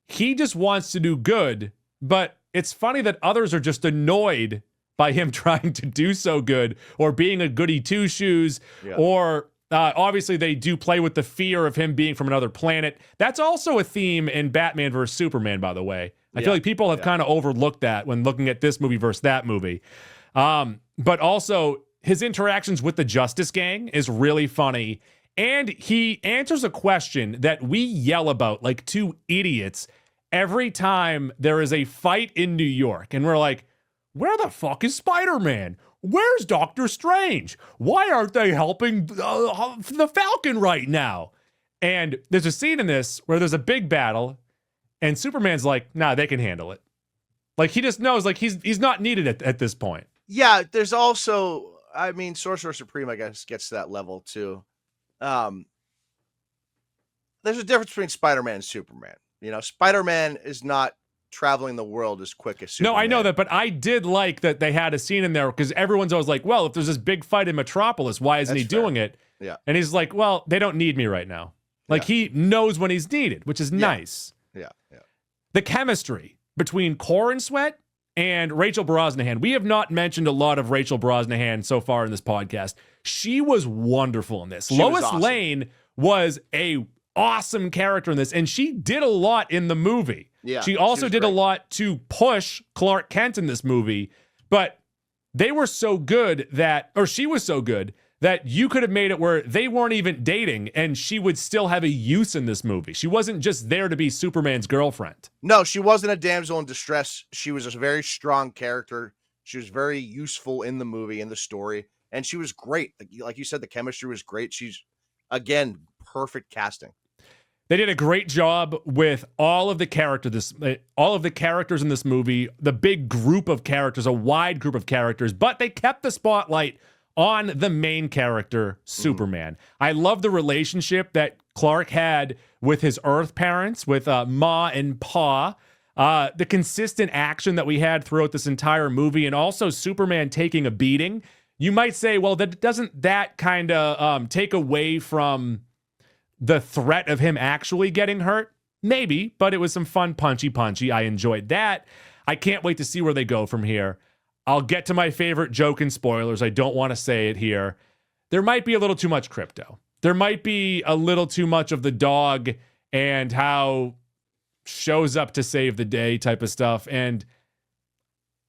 he just wants to do good, but it's funny that others are just annoyed by him trying to do so good or being a goody two-shoes or obviously they do play with the fear of him being from another planet. That's also a theme in Batman vs. Superman, by the way. I feel like people have kind of overlooked that when looking at this movie versus that movie. But also his interactions with the Justice Gang is really funny. And he answers a question that we yell about like two idiots every time there is a fight in New York. And we're like, where the fuck is Spider-Man? Where's Doctor Strange? Why aren't they helping the Falcon right now? And there's a scene in this where there's a big battle and Superman's like, nah, they can handle it. Like he just knows like he's not needed at this point. Yeah, there's also, I mean, Sorcerer Supreme, I guess, gets to that level too. There's a difference between Spider-Man and Superman. You know, Spider-Man is not traveling the world as quick as Superman. No, I know that, but I did like that they had a scene in there because everyone's always like, well, if there's this big fight in Metropolis, why isn't he doing it? Yeah. And he's like, well, they don't need me right now. Like he knows when he's needed, which is nice. Yeah. The chemistry between Corenswet and Rachel Brosnahan. We have not mentioned a lot of Rachel Brosnahan so far in this podcast. She was wonderful in this. Lois Lane was a awesome character in this, and she did a lot in the movie. Yeah, she also did a lot to push Clark Kent in this movie, but they were so good she was so good that you could have made it where they weren't even dating and she would still have a use in this movie. She wasn't just there to be Superman's girlfriend. No, she wasn't a damsel in distress. She was a very strong character. She was very useful in the movie, in the story, and she was great. Like you said, the chemistry was great. She's, again, perfect casting. They did a great job with all of the characters in this movie, the big group of characters, a wide group of characters, but they kept the spotlight on the main character, Superman. I love the relationship that Clark had with his Earth parents, with Ma and Pa, the consistent action that we had throughout this entire movie, and also Superman taking a beating. You might say, well, doesn't that kind of take away from the threat of him actually getting hurt? Maybe, but it was some fun punchy. I enjoyed that. I can't wait to see where they go from here. I'll get to my favorite joke and spoilers. I don't want to say it here. There might be a little too much Krypto. There might be a little too much of the dog and how shows up to save the day type of stuff. And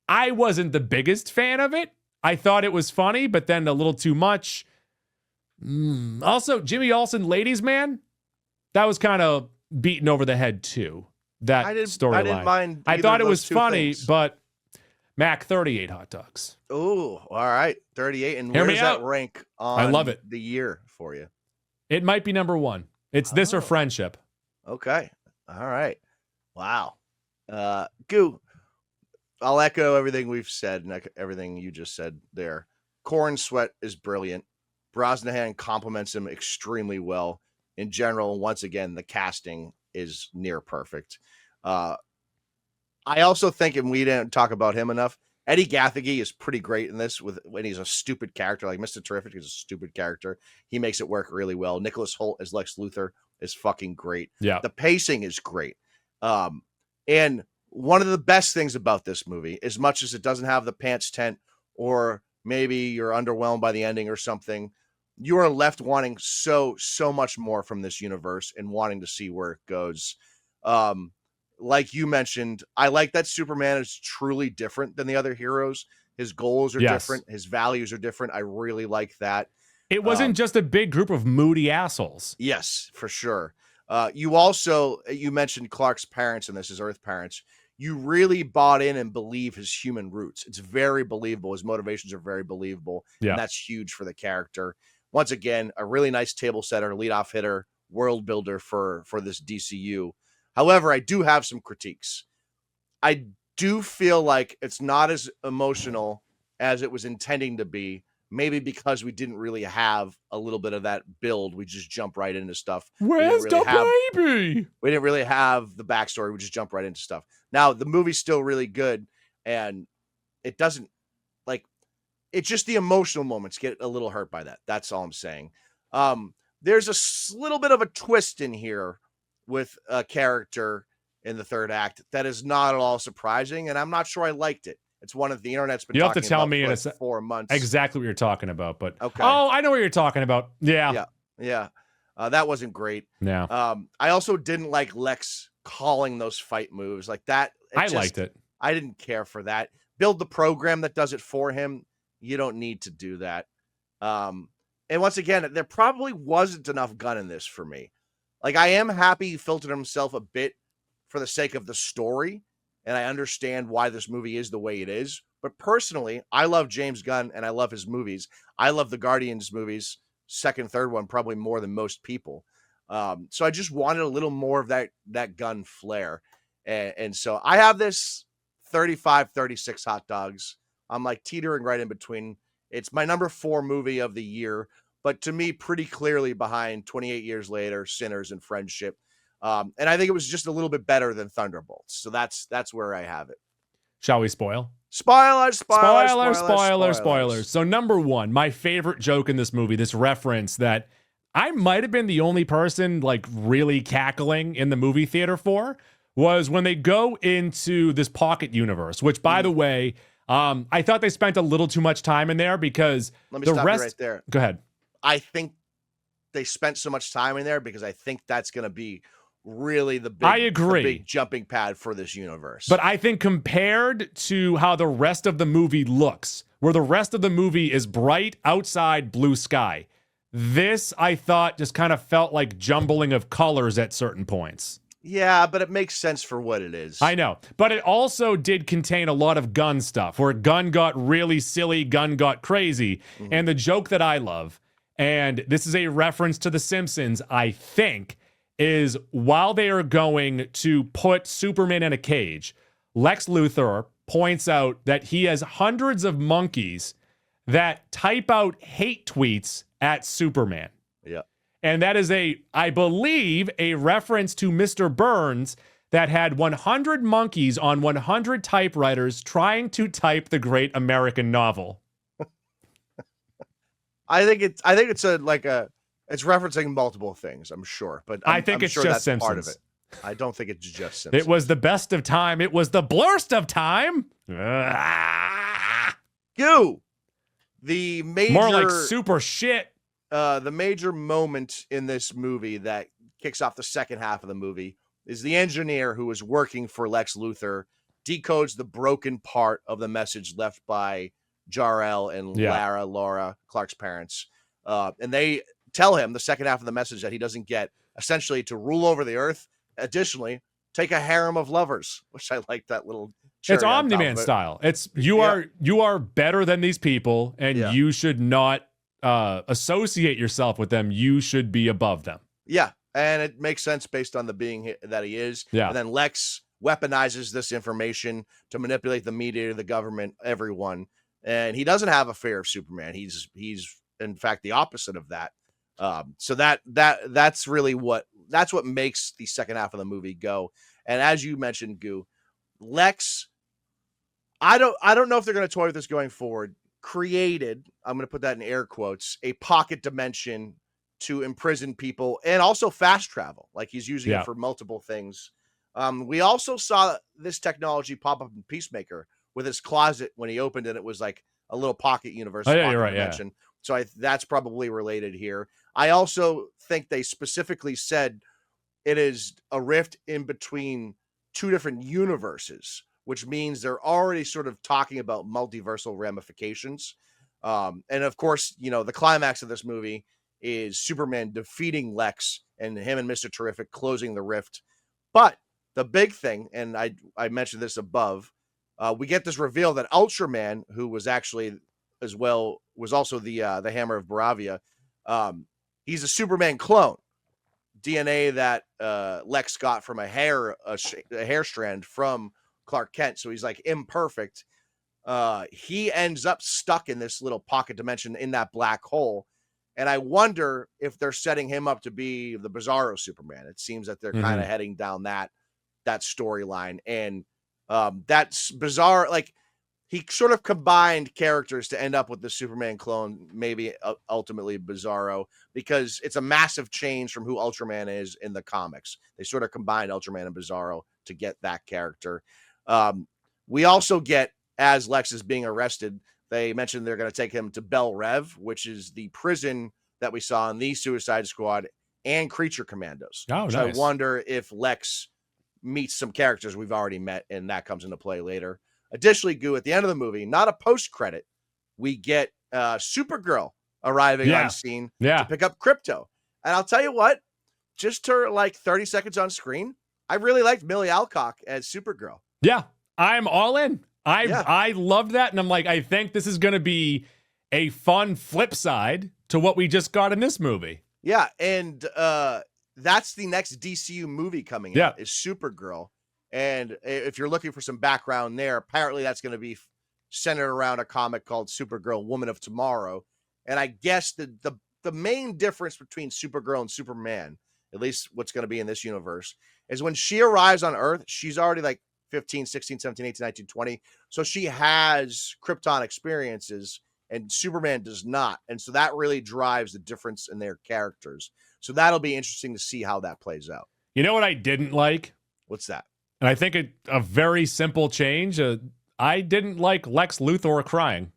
I wasn't the biggest fan of it. I thought it was funny, but then a little too much. Also, Jimmy Olsen, Ladies Man, that was kind of beaten over the head too. That storyline. I didn't mind. I thought it was funny, but Mac, 38 hot dogs. Oh, all right, 38. And where does that rank on I love it. The year for you? It might be number one. It's this or Friendship. Okay. All right. Wow. Goo, I'll echo everything we've said and everything you just said there. Corenswet is brilliant. Brosnahan complements him extremely well. In general, once again, the casting is near perfect. I also think, and we didn't talk about him enough, Eddie Gathegi is pretty great in this when he's a stupid character. Like Mr. Terrific is a stupid character. He makes it work really well. Nicholas Hoult as Lex Luthor is fucking great. Yeah. The pacing is great. And one of the best things about this movie, as much as it doesn't have the pants tent, or maybe you're underwhelmed by the ending or something, you are left wanting so much more from this universe and wanting to see where it goes. Like you mentioned, I like that Superman is truly different than the other heroes. His goals are different. His values are different. I really like that. It wasn't just a big group of moody assholes. Yes, for sure. You mentioned Clark's parents and this, his Earth parents. You really bought in and believe his human roots. It's very believable. His motivations are very believable. Yeah. And that's huge for the character. Once again, a really nice table setter, leadoff hitter, world builder for this DCU. However, I do have some critiques. I do feel like it's not as emotional as it was intending to be, maybe because we didn't really have a little bit of that build. We just jump right into stuff. Where's the baby? We didn't really have the backstory. We just jump right into stuff. Now, the movie's still really good, and it doesn't, like, it's just the emotional moments get a little hurt by that. That's all I'm saying. There's a little bit of a twist in here with a character in the third act. That is not at all surprising, and I'm not sure I liked it. It's one that the internet's been You have to talking tell about me for in like 4 months. exactly what you're talking about. But Okay. oh, I know what you're talking about. Yeah. Yeah. That wasn't great. Yeah. I also didn't like Lex calling those fight moves like that. I liked it. I didn't care for that. Build the program that does it for him. You don't need to do that. And once again, there probably wasn't enough Gunn in this for me. Like, I am happy he filtered himself a bit for the sake of the story, and I understand why this movie is the way it is. But personally, I love James Gunn, and I love his movies. I love the Guardians movies, second, third one, probably more than most people. So I just wanted a little more of that Gunn flair. And so I have this 35, 36 hot dogs. I'm like teetering right in between. It's my number 4 movie of the year, but to me, pretty clearly behind 28 Years Later, Sinners, and Friendship. And I think it was just a little bit better than Thunderbolts. So that's where I have it. Shall we spoil? Spoilers. So number 1, my favorite joke in this movie, this reference that I might have been the only person like really cackling in the movie theater for, was when they go into this pocket universe, which, by the way, I thought they spent a little too much time in there because let me stop you right there. Go ahead. I think they spent so much time in there because I think that's going to be really the big, I agree. the big jumping pad for this universe. But I think compared to how the rest of the movie looks, where the rest of the movie is bright outside blue sky, this, I thought, just kind of felt like jumbling of colors at certain points. Yeah, but it makes sense for what it is. I know. But it also did contain a lot of Gunn stuff, where Gunn got really silly, Gunn got crazy. Mm-hmm. And the joke that I love, and this is a reference to The Simpsons, I think, is while they are going to put Superman in a cage, Lex Luthor points out that he has hundreds of monkeys that type out hate tweets at Superman. Yeah. And that is I believe, a reference to Mr. Burns that had 100 monkeys on 100 typewriters trying to type the great American novel. I think it's referencing multiple things, I'm sure, but I think it's sure just that's Simpsons. part of it. I don't think it's just Simpsons. It was the best of time. It was the blurst of time. Goo. The major, more like super shit. The major moment in this movie that kicks off the second half of the movie is the engineer who is working for Lex Luthor decodes the broken part of the message left by Jor-El and Laura, Clark's parents. And they tell him the second half of the message that he doesn't get, essentially to rule over the earth. Additionally, take a harem of lovers, which I like that little. It's Omni-Man style. It's you are better than these people, and you should not associate yourself with them. You should be above them. Yeah, and it makes sense based on the being that he is. Yeah. And then Lex weaponizes this information to manipulate the media, the government, everyone. And he doesn't have a fear of Superman. He's in fact the opposite of that. So that's really what makes the second half of the movie go. And as you mentioned, Goo, Lex, I don't know if they're going to toy with this going forward. Created, I'm going to put that in air quotes, a pocket dimension to imprison people and also fast travel. Like he's using it for multiple things. We also saw this technology pop up in Peacemaker with his closet when he opened it. It was like a little pocket universe. Oh, yeah, you're right. Dimension. Yeah. So that's probably related here. I also think they specifically said it is a rift in between two different universes, which means they're already sort of talking about multiversal ramifications. And of course, the climax of this movie is Superman defeating Lex and him and Mr. Terrific closing the rift. But the big thing, and I mentioned this above, we get this reveal that Ultraman, who was actually was also the Hammer of Baravia. He's a Superman clone, DNA that Lex got from a hair strand from Clark Kent. So he's like imperfect. He ends up stuck in this little pocket dimension in that black hole. And I wonder if they're setting him up to be the Bizarro Superman. It seems that they're kind of heading down that storyline. And that's bizarre. Like, he sort of combined characters to end up with the Superman clone, maybe ultimately Bizarro, because it's a massive change from who Ultraman is in the comics. They sort of combined Ultraman and Bizarro to get that character. We also get, as Lex is being arrested, they mentioned they're going to take him to Bel Rev, which is the prison that we saw in the Suicide Squad and Creature Commandos. Oh, so nice. I wonder if Lex meets some characters we've already met, and that comes into play later. Additionally, Goo, at the end of the movie, not a post-credit, we get Supergirl arriving on scene to pick up Krypto. And I'll tell you what, just her like 30 seconds on screen, I really liked Millie Alcock as Supergirl. Yeah, I'm all in. I loved that, and I'm like, I think this is going to be a fun flip side to what we just got in this movie. Yeah, and that's the next DCU movie coming out, is Supergirl. And if you're looking for some background there, apparently that's going to be centered around a comic called Supergirl, Woman of Tomorrow. And I guess the main difference between Supergirl and Superman, at least what's going to be in this universe, is when she arrives on Earth, she's already like 15, 16, 17, 18, 19, 20. So she has Krypton experiences, and Superman does not. And so that really drives the difference in their characters. So that'll be interesting to see how that plays out. You know what I didn't like? What's that? And I think a very simple change. I didn't like Lex Luthor crying.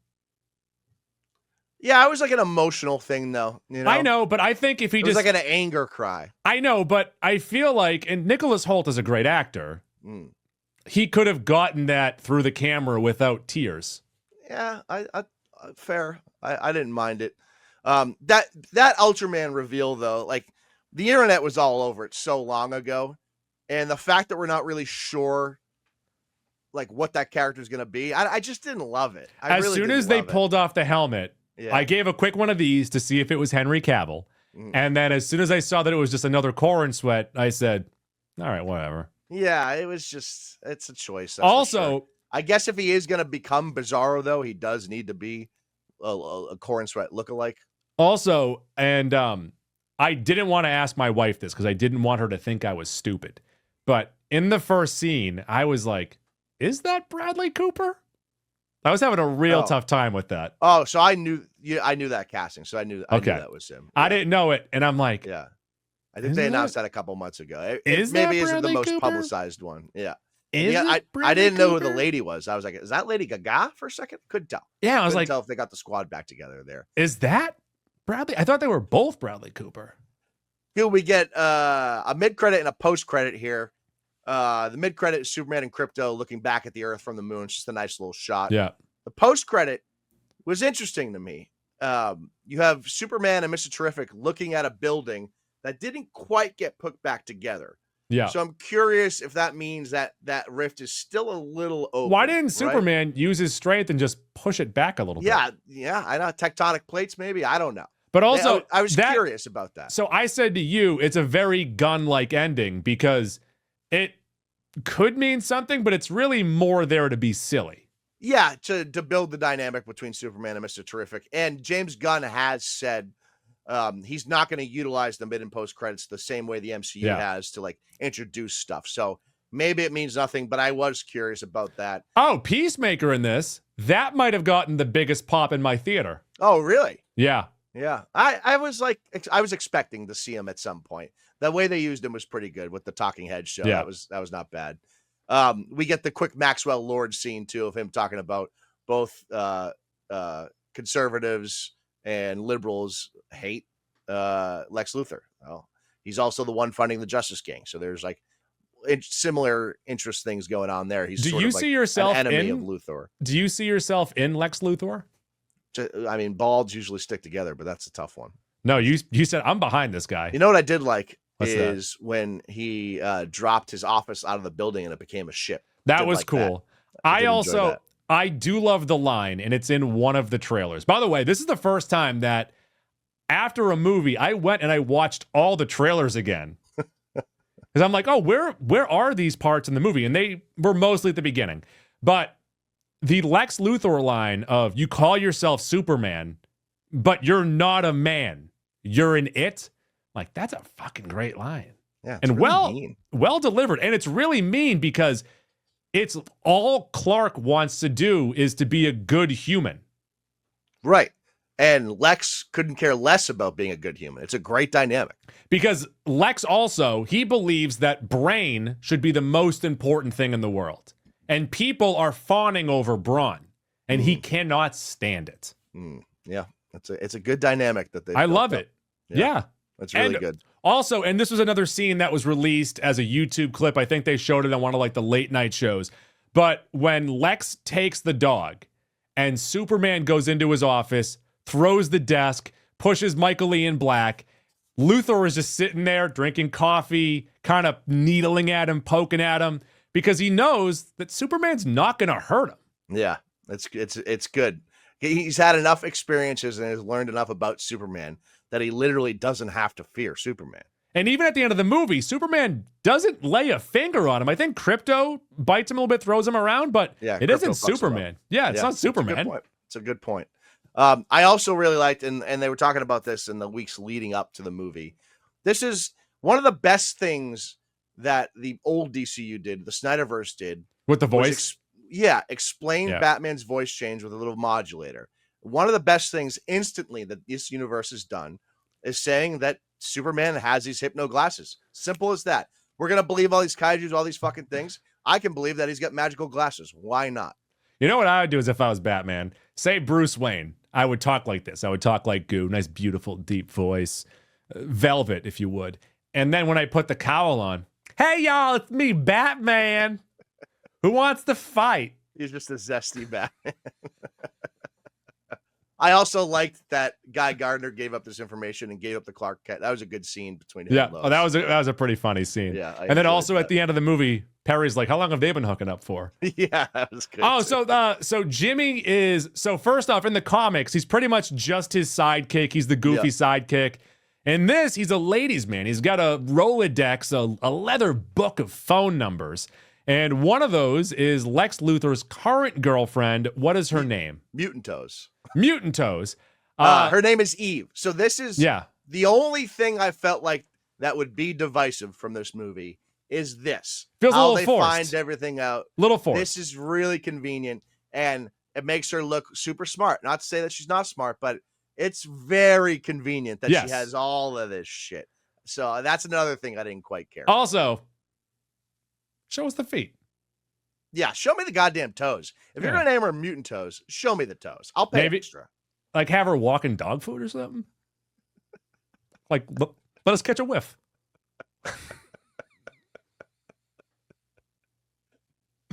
Yeah, it was like an emotional thing, though. You know? I know, but I think if he it was like an anger cry. I know, but I feel like, and Nicholas Hoult is a great actor. He could have gotten that through the camera without tears. Yeah, I fair. I didn't mind it. That Ultraman reveal, though, like the internet was all over it so long ago. And the fact that we're not really sure like what that character is going to be, I just didn't love it. As soon as they pulled off the helmet, I gave a quick one of these to see if it was Henry Cavill. And then as soon as I saw that it was just another Corenswet, I said, all right, whatever. Yeah, it's a choice. Also, I guess if he is going to become Bizarro, though, he does need to be a Corenswet lookalike. Also, and I didn't want to ask my wife this because I didn't want her to think I was stupid. But in the first scene, I was like, is that Bradley Cooper? I was having a real tough time with that. Oh, so I knew that casting. So I knew that was him. Yeah. I didn't know it. And I'm like, yeah. I think they announced that a couple months ago. Maybe isn't the most publicized one. Yeah. I didn't know who the lady was. I was like, is that Lady Gaga for a second? Couldn't tell. Yeah, I was Couldn't tell if they got the squad back together there. Is that Bradley? I thought they were both Bradley Cooper. Here we get a mid-credit and a post-credit here. The mid-credit is Superman and Krypto looking back at the Earth from the moon. It's just a nice little shot. Yeah. The post-credit was interesting to me. You have Superman and Mr. Terrific looking at a building that didn't quite get put back together. Yeah. So I'm curious if that means that rift is still a little open. Why didn't Superman use his strength and just push it back a little bit? Yeah. I know, tectonic plates, maybe. I don't know. But also, I was curious about that. So I said to you, it's a very Gunn-like ending because it could mean something, but it's really more there to be silly. Yeah, to build the dynamic between Superman and Mr. Terrific. And James Gunn has said he's not going to utilize the mid and post credits the same way the MCU has to like introduce stuff. So maybe it means nothing, but I was curious about that. Oh, Peacemaker in this. That might have gotten the biggest pop in my theater. Oh, really? Yeah. Yeah. I was expecting to see him at some point. The way they used him was pretty good with the Talking Head show. Yeah. That was not bad. We get the quick Maxwell Lord scene too of him talking about both conservatives and liberals hate Lex Luthor. Well, he's also the one funding the Justice Gang. So there's like similar interest things going on there. He's Do you see yourself an enemy of Luthor. Do you see yourself in Lex Luthor? I mean, balds usually stick together, but that's a tough one. No, you said I'm behind this guy. You know what I did like What's when he dropped his office out of the building and it became a ship. That was cool. I do love the line, and it's in one of the trailers. By the way, this is the first time that after a movie, I went and I watched all the trailers again. Because I'm like, oh, where are these parts in the movie? And they were mostly at the beginning. But the Lex Luthor line of you call yourself Superman, but you're not a man. You're an it. Like, that's a fucking great line. Yeah. And really mean. well delivered. And it's really mean because it's all Clark wants to do is to be a good human. Right. And Lex couldn't care less about being a good human. It's a great dynamic. Because Lex also, he believes that brain should be the most important thing in the world. And people are fawning over brawn. And he cannot stand it. Yeah. It's a good dynamic that they I love it. Yeah. That's really good. Also, and this was another scene that was released as a YouTube clip. I think they showed it on one of like the late night shows. But when Lex takes the dog and Superman goes into his office, throws the desk, pushes Michael Ian Black, Luthor is just sitting there drinking coffee, kind of needling at him, poking at him, because he knows that Superman's not going to hurt him. Yeah, it's good. He's had enough experiences and has learned enough about Superman that he literally doesn't have to fear Superman. And even at the end of the movie, Superman doesn't lay a finger on him. I think Krypto bites him a little bit, throws him around, but it isn't Superman. Yeah, it's not Superman. It's a good point. I also really liked, and they were talking about this in the weeks leading up to the movie. This is one of the best things that the old DCU did, the Snyderverse did. With the voice? Explain Batman's voice change with a little modulator. One of the best things instantly that this universe has done is saying that Superman has these hypno glasses. Simple as that. We're going to believe all these kaijus, all these fucking things. I can believe that he's got magical glasses. Why not? You know what I would do is if I was Batman, say Bruce Wayne, I would talk like this. I would talk like Goo, nice, beautiful, deep voice, velvet, if you would. And then when I put the cowl on, hey, y'all, it's me, Batman. Who wants to fight? He's just a zesty Batman. I also liked that Guy Gardner gave up this information and gave up the Clark Kent. That was a good scene between him and Lois. That was a pretty funny scene. Yeah, and then also at the end of the movie, Perry's like, "How long have they been hooking up for?" Yeah, that was good. Oh, so Jimmy is first off in the comics, he's pretty much just his sidekick. He's the goofy sidekick. In this, he's a ladies' man. He's got a Rolodex, a leather book of phone numbers. And one of those is Lex Luthor's current girlfriend. What is her name? Mutant Toes. Mutant Toes. Her name is Eve. So this is the only thing I felt like that would be divisive from this movie is this. Feels how a little they forced. find everything out. Little forced. This is really convenient, and it makes her look super smart. Not to say that she's not smart, but it's very convenient that she has all of this shit. So that's another thing I didn't quite care. Also, show us the feet. Yeah, show me the goddamn toes. If you're gonna name her Mutant Toes, show me the toes. I'll pay extra. Like have her walk in dog food or something. Like let us catch a whiff.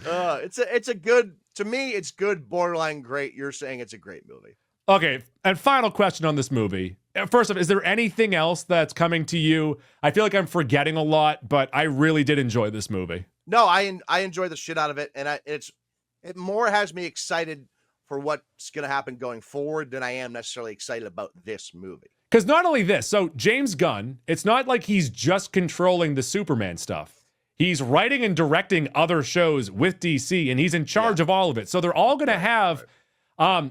It's a good, to me, it's good, borderline great. You're saying it's a great movie. Okay, and final question on this movie. First off, is there anything else that's coming to you? I feel like I'm forgetting a lot, but I really did enjoy this movie. No, I enjoy the shit out of it, and it more has me excited for what's going to happen going forward than I am necessarily excited about this movie. Because not only this, so James Gunn, it's not like he's just controlling the Superman stuff. He's writing and directing other shows with DC, and he's in charge of all of it. So they're all going to have,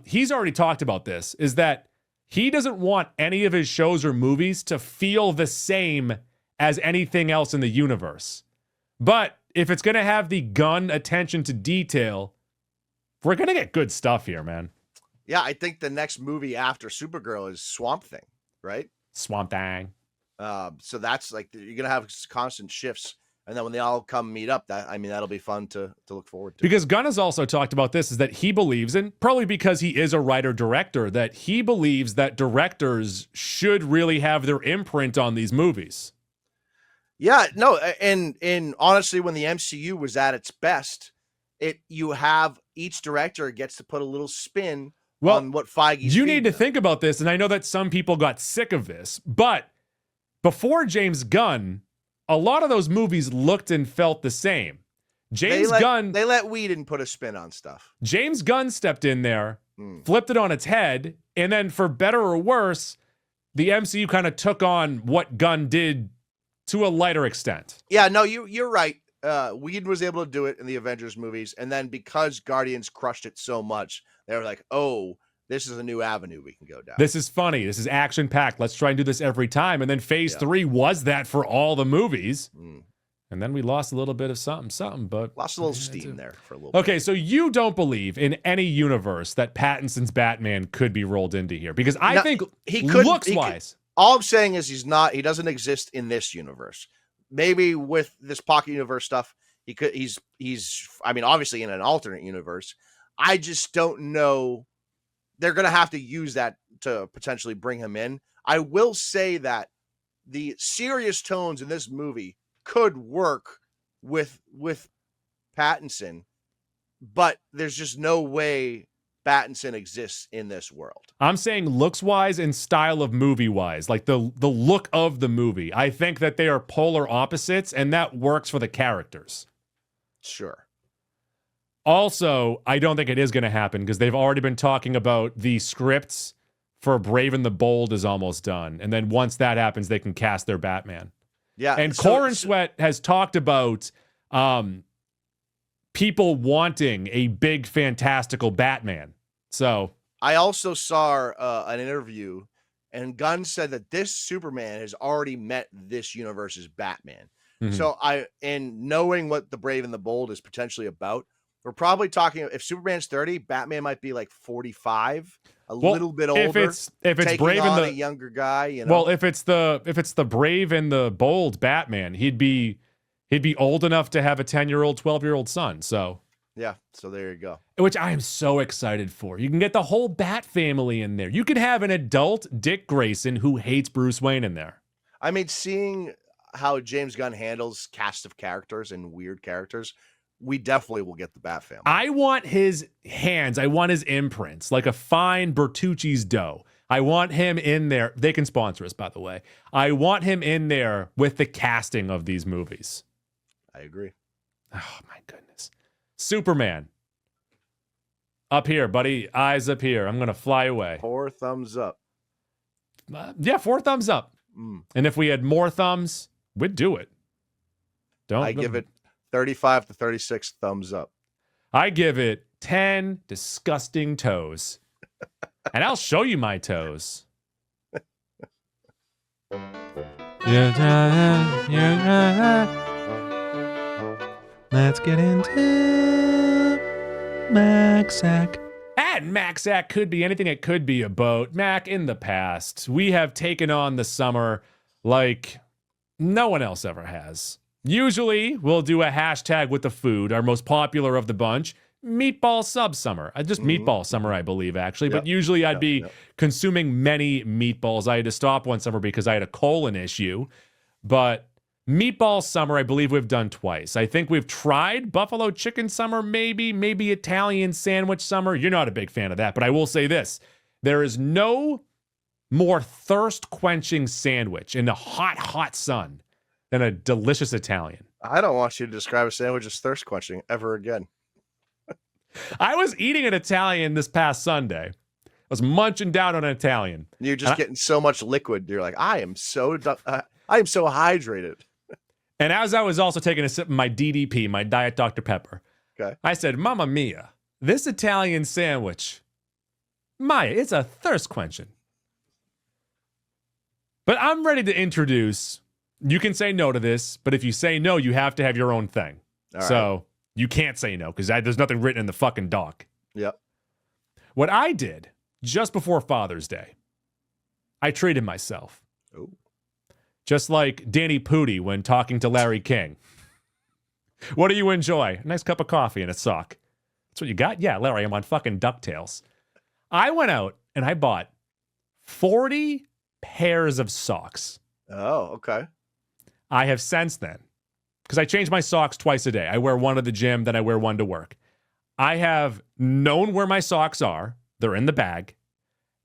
he's already talked about this, is that he doesn't want any of his shows or movies to feel the same as anything else in the universe. But if it's going to have the Gunn attention to detail, we're going to get good stuff here, man. Yeah, I think the next movie after Supergirl is Swamp Thing, right? Swamp Thing. So that's like, you're going to have constant shifts. And then when they all come meet up, that'll be fun to look forward to. Because Gunn has also talked about this, is that he believes, and probably because he is a writer-director, that he believes that directors should really have their imprint on these movies. Yeah, no, and honestly, when the MCU was at its best, you have each director gets to put a little spin on what Feige's you need to think about this, and I know that some people got sick of this, but before James Gunn, a lot of those movies looked and felt the same. They let Whedon put a spin on stuff. James Gunn stepped in there, flipped it on its head, and then for better or worse, the MCU kind of took on what Gunn did to a lighter extent. Yeah, no, you're right. Whedon was able to do it in the Avengers movies, and then because Guardians crushed it so much, they were like, oh, this is a new avenue we can go down. This is funny. This is action-packed. Let's try and do this every time. And then phase 3 was that for all the movies. And then we lost a little bit of something, but Lost a little steam there for a little okay, so you don't believe in any universe that Pattinson's Batman could be rolled into here? Because I think he could looks-wise. All I'm saying is he doesn't exist in this universe. Maybe with this pocket universe stuff, he's I mean, obviously in an alternate universe. I just don't know. They're going to have to use that to potentially bring him in. I will say that the serious tones in this movie could work with Pattinson, but there's just no way Pattinson exists in this world. I'm saying looks-wise and style of movie-wise, like the look of the movie. I think that they are polar opposites, and that works for the characters. Sure. Also, I don't think it is going to happen because they've already been talking about the scripts for Brave and the Bold is almost done. And then once that happens, they can cast their Batman. Yeah. And Corenswet has talked about people wanting a big, fantastical Batman. So I also saw an interview, and Gunn said that this Superman has already met this universe's Batman. Mhm. So and knowing what the Brave and the Bold is potentially about, we're probably talking, if Superman's 30, Batman might be like 45, little bit older. If it's Brave on and a younger guy, you know. Well, if it's the Brave and the Bold Batman, he'd be old enough to have a 10-year-old, 12-year-old son. So yeah, so there you go. which I am so excited for. You can get the whole Bat family in there. You could have an adult Dick Grayson who hates Bruce Wayne in there. I mean, seeing how James Gunn handles cast of characters and weird characters, we definitely will get the Bat family. I want his hands. I want his imprints, like a fine Bertucci's dough. I want him in there. They can sponsor us, by the way. I want him in there with the casting of these movies. I agree. Oh, my goodness. Superman. Up here, buddy. Eyes up here. I'm going to fly away. 4 thumbs up. Yeah, 4 thumbs up. And if we had more thumbs, we'd do it. I give it 35 to 36 thumbs up. I give it 10 disgusting toes. And I'll show you my toes. Let's get into Maxac. And Maxac could be anything it could be about. Mac, in the past, we have taken on the summer like no one else ever has. Usually, we'll do a hashtag with the food, our most popular of the bunch, Meatball Sub Summer. Just Meatball Summer, I believe, actually. But usually I'd be consuming many meatballs. I had to stop one summer because I had a colon issue. But Meatball Summer, I believe we've done twice. I think we've tried Buffalo Chicken Summer, maybe Italian Sandwich Summer. You're not a big fan of that, but I will say this. There is no more thirst-quenching sandwich in the hot, hot sun than a delicious Italian. I don't want you to describe a sandwich as thirst-quenching ever again. I was eating an Italian this past Sunday. I was munching down on an Italian. You're just getting so much liquid. You're like, I am so hydrated. And as I was also taking a sip of my DDP, my Diet Dr. Pepper, Okay. I said, Mamma mia, this Italian sandwich, Maya, it's a thirst quenching. But I'm ready to introduce, you can say no to this, but if you say no, you have to have your own thing. All so you can't say no because there's nothing written in the fucking doc. Yep. What I did just before Father's Day, I treated myself. Oh. Just like Danny Pudi when talking to Larry King. What do you enjoy? A nice cup of coffee and a sock. That's what you got? Yeah, Larry, I'm on fucking DuckTales. I went out and I bought 40 pairs of socks. Oh, okay. I have since then, because I change my socks twice a day. I wear one to the gym, then I wear one to work. I have known where my socks are. They're in the bag.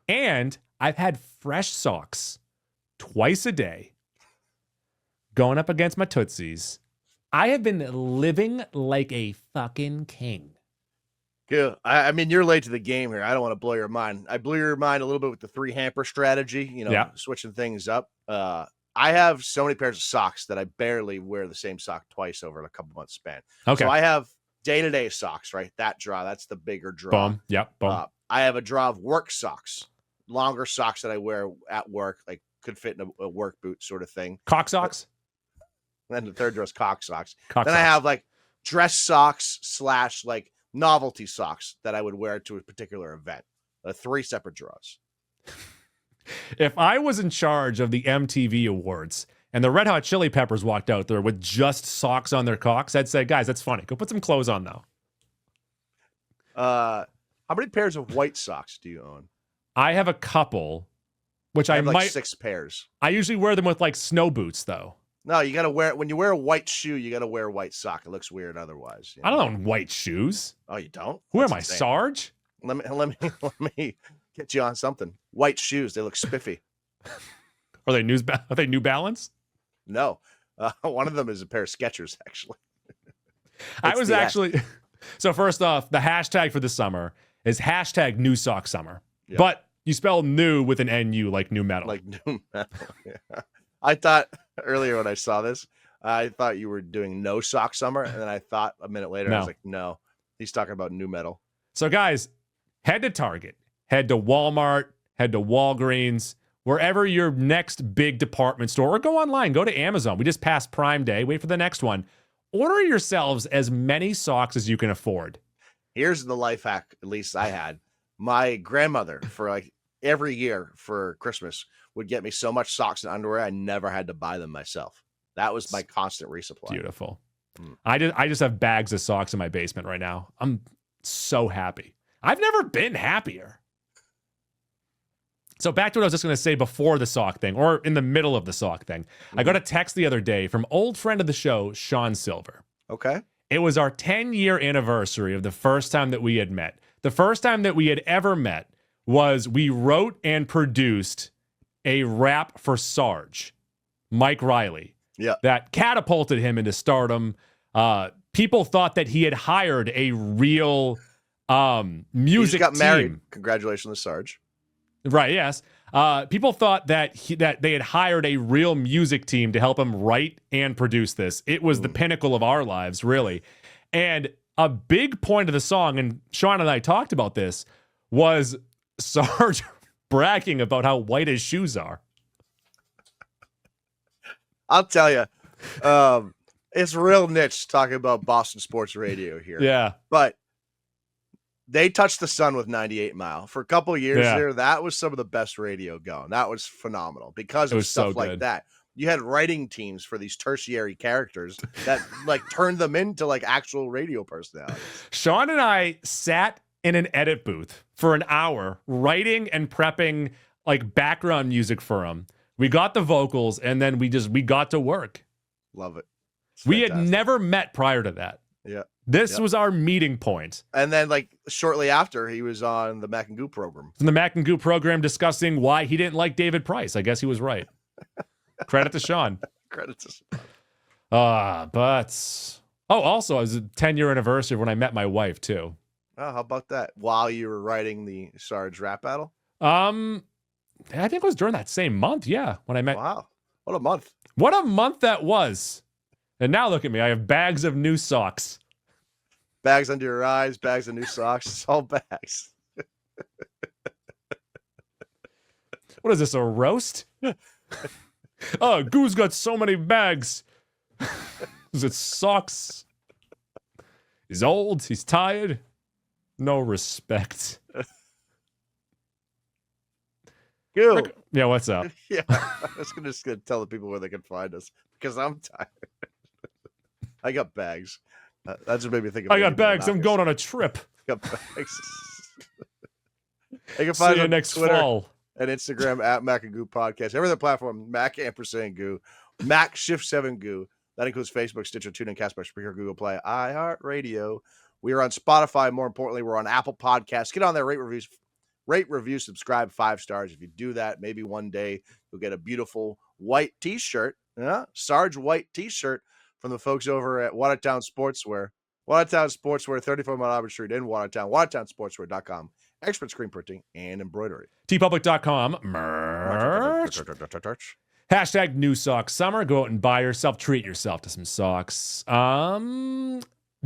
And I've had fresh socks twice a day going up against my Tootsies. I have been living like a fucking king. Yeah, I mean, you're late to the game here. I don't want to blow your mind. I blew your mind a little bit with the 3 hamper strategy, switching things up. I have so many pairs of socks that I barely wear the same sock twice over a couple months span. Okay. So I have day-to-day socks, right? That draw, that's the bigger draw. Boom. Yep. Boom. I have a draw of work socks, longer socks that I wear at work, like could fit in a work boot sort of thing. Cock socks? And then the third row is cock socks. Cock then I socks. have like dress socks / like novelty socks that I would wear to a particular event. 3 separate drawers. If I was in charge of the MTV Awards and the Red Hot Chili Peppers walked out there with just socks on their cocks, I'd say, guys, that's funny. Go put some clothes on, though. How many pairs of white socks do you own? I have a couple, which I I have like might. 6 pairs. I usually wear them with like snow boots, though. No, you got to wear when you wear a white shoe, you got to wear a white sock. It looks weird otherwise. You know? I don't own white shoes. Oh, you don't? Who That's am I, insane. Sarge? Let me get you on something. White shoes, they look spiffy. Are they New Balance? No, one of them is a pair of Skechers, actually. I It's was the actually. So first off, the hashtag for the summer is hashtag New Sock Summer, Yep. but you spell new with an NU like new metal. Like new metal. Yeah. I thought earlier when I saw this, I thought you were doing no sock summer, and then I thought a minute later, I was No. like, no, he's talking about new metal. So guys, head to Target, head to Walmart, head to Walgreens, wherever your next big department store, or go online, go to Amazon. We just passed Prime Day. Wait for the next one. Order yourselves as many socks as you can afford. Here's the life hack, at least I had. My grandmother, for like every year for Christmas, would get me so much socks and underwear, I never had to buy them myself. That was my constant resupply. Beautiful. Mm. I just have bags of socks in my basement right now. I'm so happy. I've never been happier. So back to what I was just going to say before the sock thing, or in the middle of the sock thing. I got a text the other day from old friend of the show, Sean Silver. Okay. It was our 10-year anniversary of the first time that we had met. The first time that we had ever met was we wrote and produced a rap for Sarge, Mike Riley. Yeah. That catapulted him into stardom. People thought that he had hired a real He music just got married. team. Congratulations to Sarge. Right, yes. People thought that that they had hired a real music team to help him write and produce this. It was the pinnacle of our lives, really. And a big point of the song, and Sean and I talked about this, was Sarge bragging about how white his shoes are. I'll tell you, it's real niche talking about Boston sports radio here. Yeah. But they touched the sun with 98 Mile. For a couple of years Yeah. there, that was some of the best radio going. That was phenomenal because It of was so stuff like good. that. You had writing teams for these tertiary characters that like turned them into like actual radio personalities. Sean and I sat in an edit booth for an hour writing and prepping like background music for him. We got the vocals and then we got to work. Love it. It's We had fantastic. never met prior to that. Yeah. This Yep. was our meeting point. And then like shortly after, he was on the Mac and Goo program. In the Mac and Goo program discussing why he didn't like David Price. I guess he was right. Credit to Sean. Credits. to But also it was a 10-year anniversary when I met my wife too. Oh, how about that? While you were writing the Sarge rap battle? I think it was during that same month, yeah, when I met. Wow. What a month. What a month that was. And now look at me. I have bags of new socks. Bags under your eyes, bags of new socks. It's all bags. What is this, a roast? Oh, Goo's got so many bags. Is it socks? He's old. He's tired. No respect. Goo. Yeah, what's up? Yeah. I was just gonna tell the people where they can find us because I'm tired. I got bags. That's what made me think of I got Amy bags. I'm Monaco. going on a trip. I got bags. You can See find us you on next Twitter fall. and Instagram at Mac and Goo Podcast. Every other platform, Mac ampersand Goo, Mac Shift 7 Goo. That includes Facebook, Stitcher, TuneIn, Castbox, Spreaker, Google Play, iHeartRadio. We are on Spotify. More importantly, we're on Apple Podcasts. Get on there, rate, review, subscribe, 5 stars. If you do that, maybe one day you'll get a beautiful white T-shirt, Sarge white T-shirt from the folks over at Watertown Sportswear. Watertown Sportswear, 34 Mount Auburn Street in Watertown. WatertownSportswear.com. Expert screen printing and embroidery. tpublic.com. Merch. Hashtag new socks summer. Go out and buy yourself, treat yourself to some socks.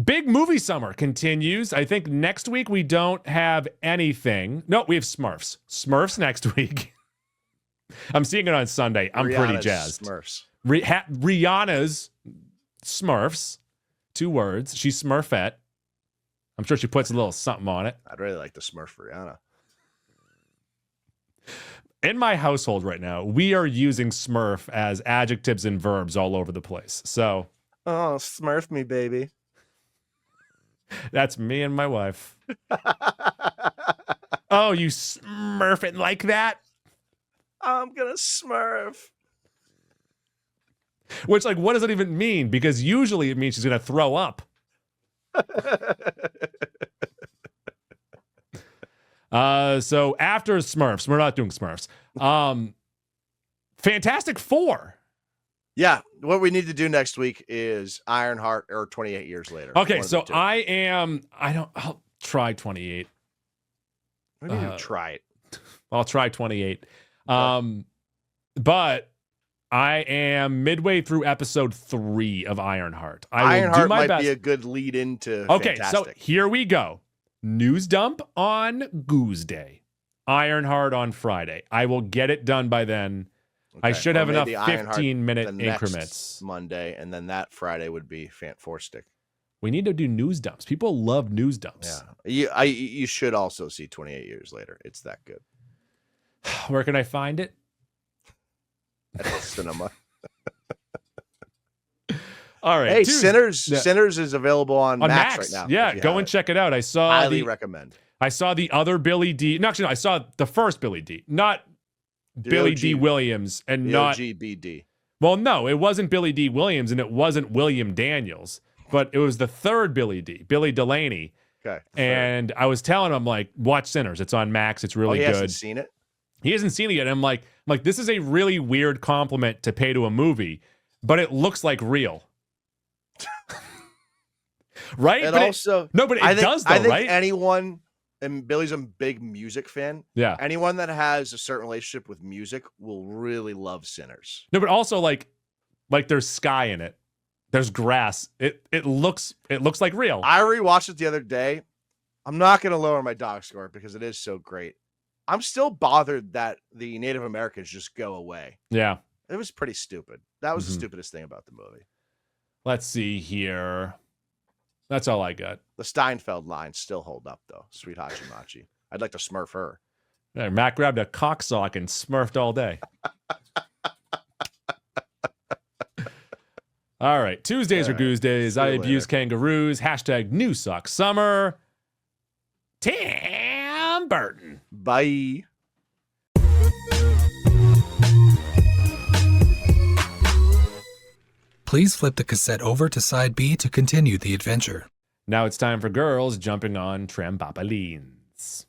Big movie summer continues. I think next week we don't have anything. No, we have Smurfs. Smurfs next week. I'm seeing it on Sunday. I'm pretty Rihanna's jazzed. Smurfs. Rihanna's Smurfs, 2 words. She's Smurfette. I'm sure she puts a little something on it. I'd really like the Smurf Rihanna. In my household right now, we are using Smurf as adjectives and verbs all over the place. So, oh, Smurf me, baby. That's me and my wife. Oh, you Smurf it like that? I'm gonna Smurf. Which, like, what does it even mean? Because usually it means she's gonna throw up. So after Smurfs, we're not doing Smurfs. Fantastic Four. Yeah, what we need to do next week is Ironheart or 28 Years later. Okay, so I'll try 28. Maybe you try it. I'll try 28. But I am midway through episode 3 of Ironheart. Ironheart might be a good lead into Okay, Fantastic. So here we go. News dump on Goose-Day. Ironheart on Friday. I will get it done by then. Okay. I should have enough 15-minute increments. Monday, and then that Friday would be Fantastic. We need to do news dumps. People love news dumps. Yeah, you should also see 28 Years Later. It's that good. Where can I find it? At the cinema. All right. Hey, Sinners is available on Max right now. Yeah, go and check it out. I saw highly recommend. I saw the other Billy D. No, actually, no, I saw the first Billy D. Not Billy D. Williams and not OGBD. Well, no, it wasn't Billy D. Williams and it wasn't William Daniels, but it was the third Billy D. Billy Delaney. Okay. And I was telling him, like, watch Sinners. It's on Max. It's really good. He hasn't seen it? He hasn't seen it yet. And I'm like, this is a really weird compliment to pay to a movie, but it looks like real. Right? And but also, it does though, I think right? anyone, and Billy's a big music fan. Yeah. Anyone that has a certain relationship with music will really love Sinners. No, but also like there's sky in it. There's grass. It looks like real. I rewatched it the other day. I'm not going to lower my dog score because it is so great. I'm still bothered that the Native Americans just go away. Yeah. It was pretty stupid. That was the stupidest thing about the movie. Let's see here. That's all I got. The Steinfeld lines still hold up, though. Sweet Hachimachi. I'd like to Smurf her. Yeah, Matt grabbed a cock sock and smurfed all day. All right. Tuesdays are Goose Days. I abuse kangaroos. Hashtag new sock summer. Tim Burton. Bye. Please flip the cassette over to side B to continue the adventure. Now it's time for girls jumping on trampolines.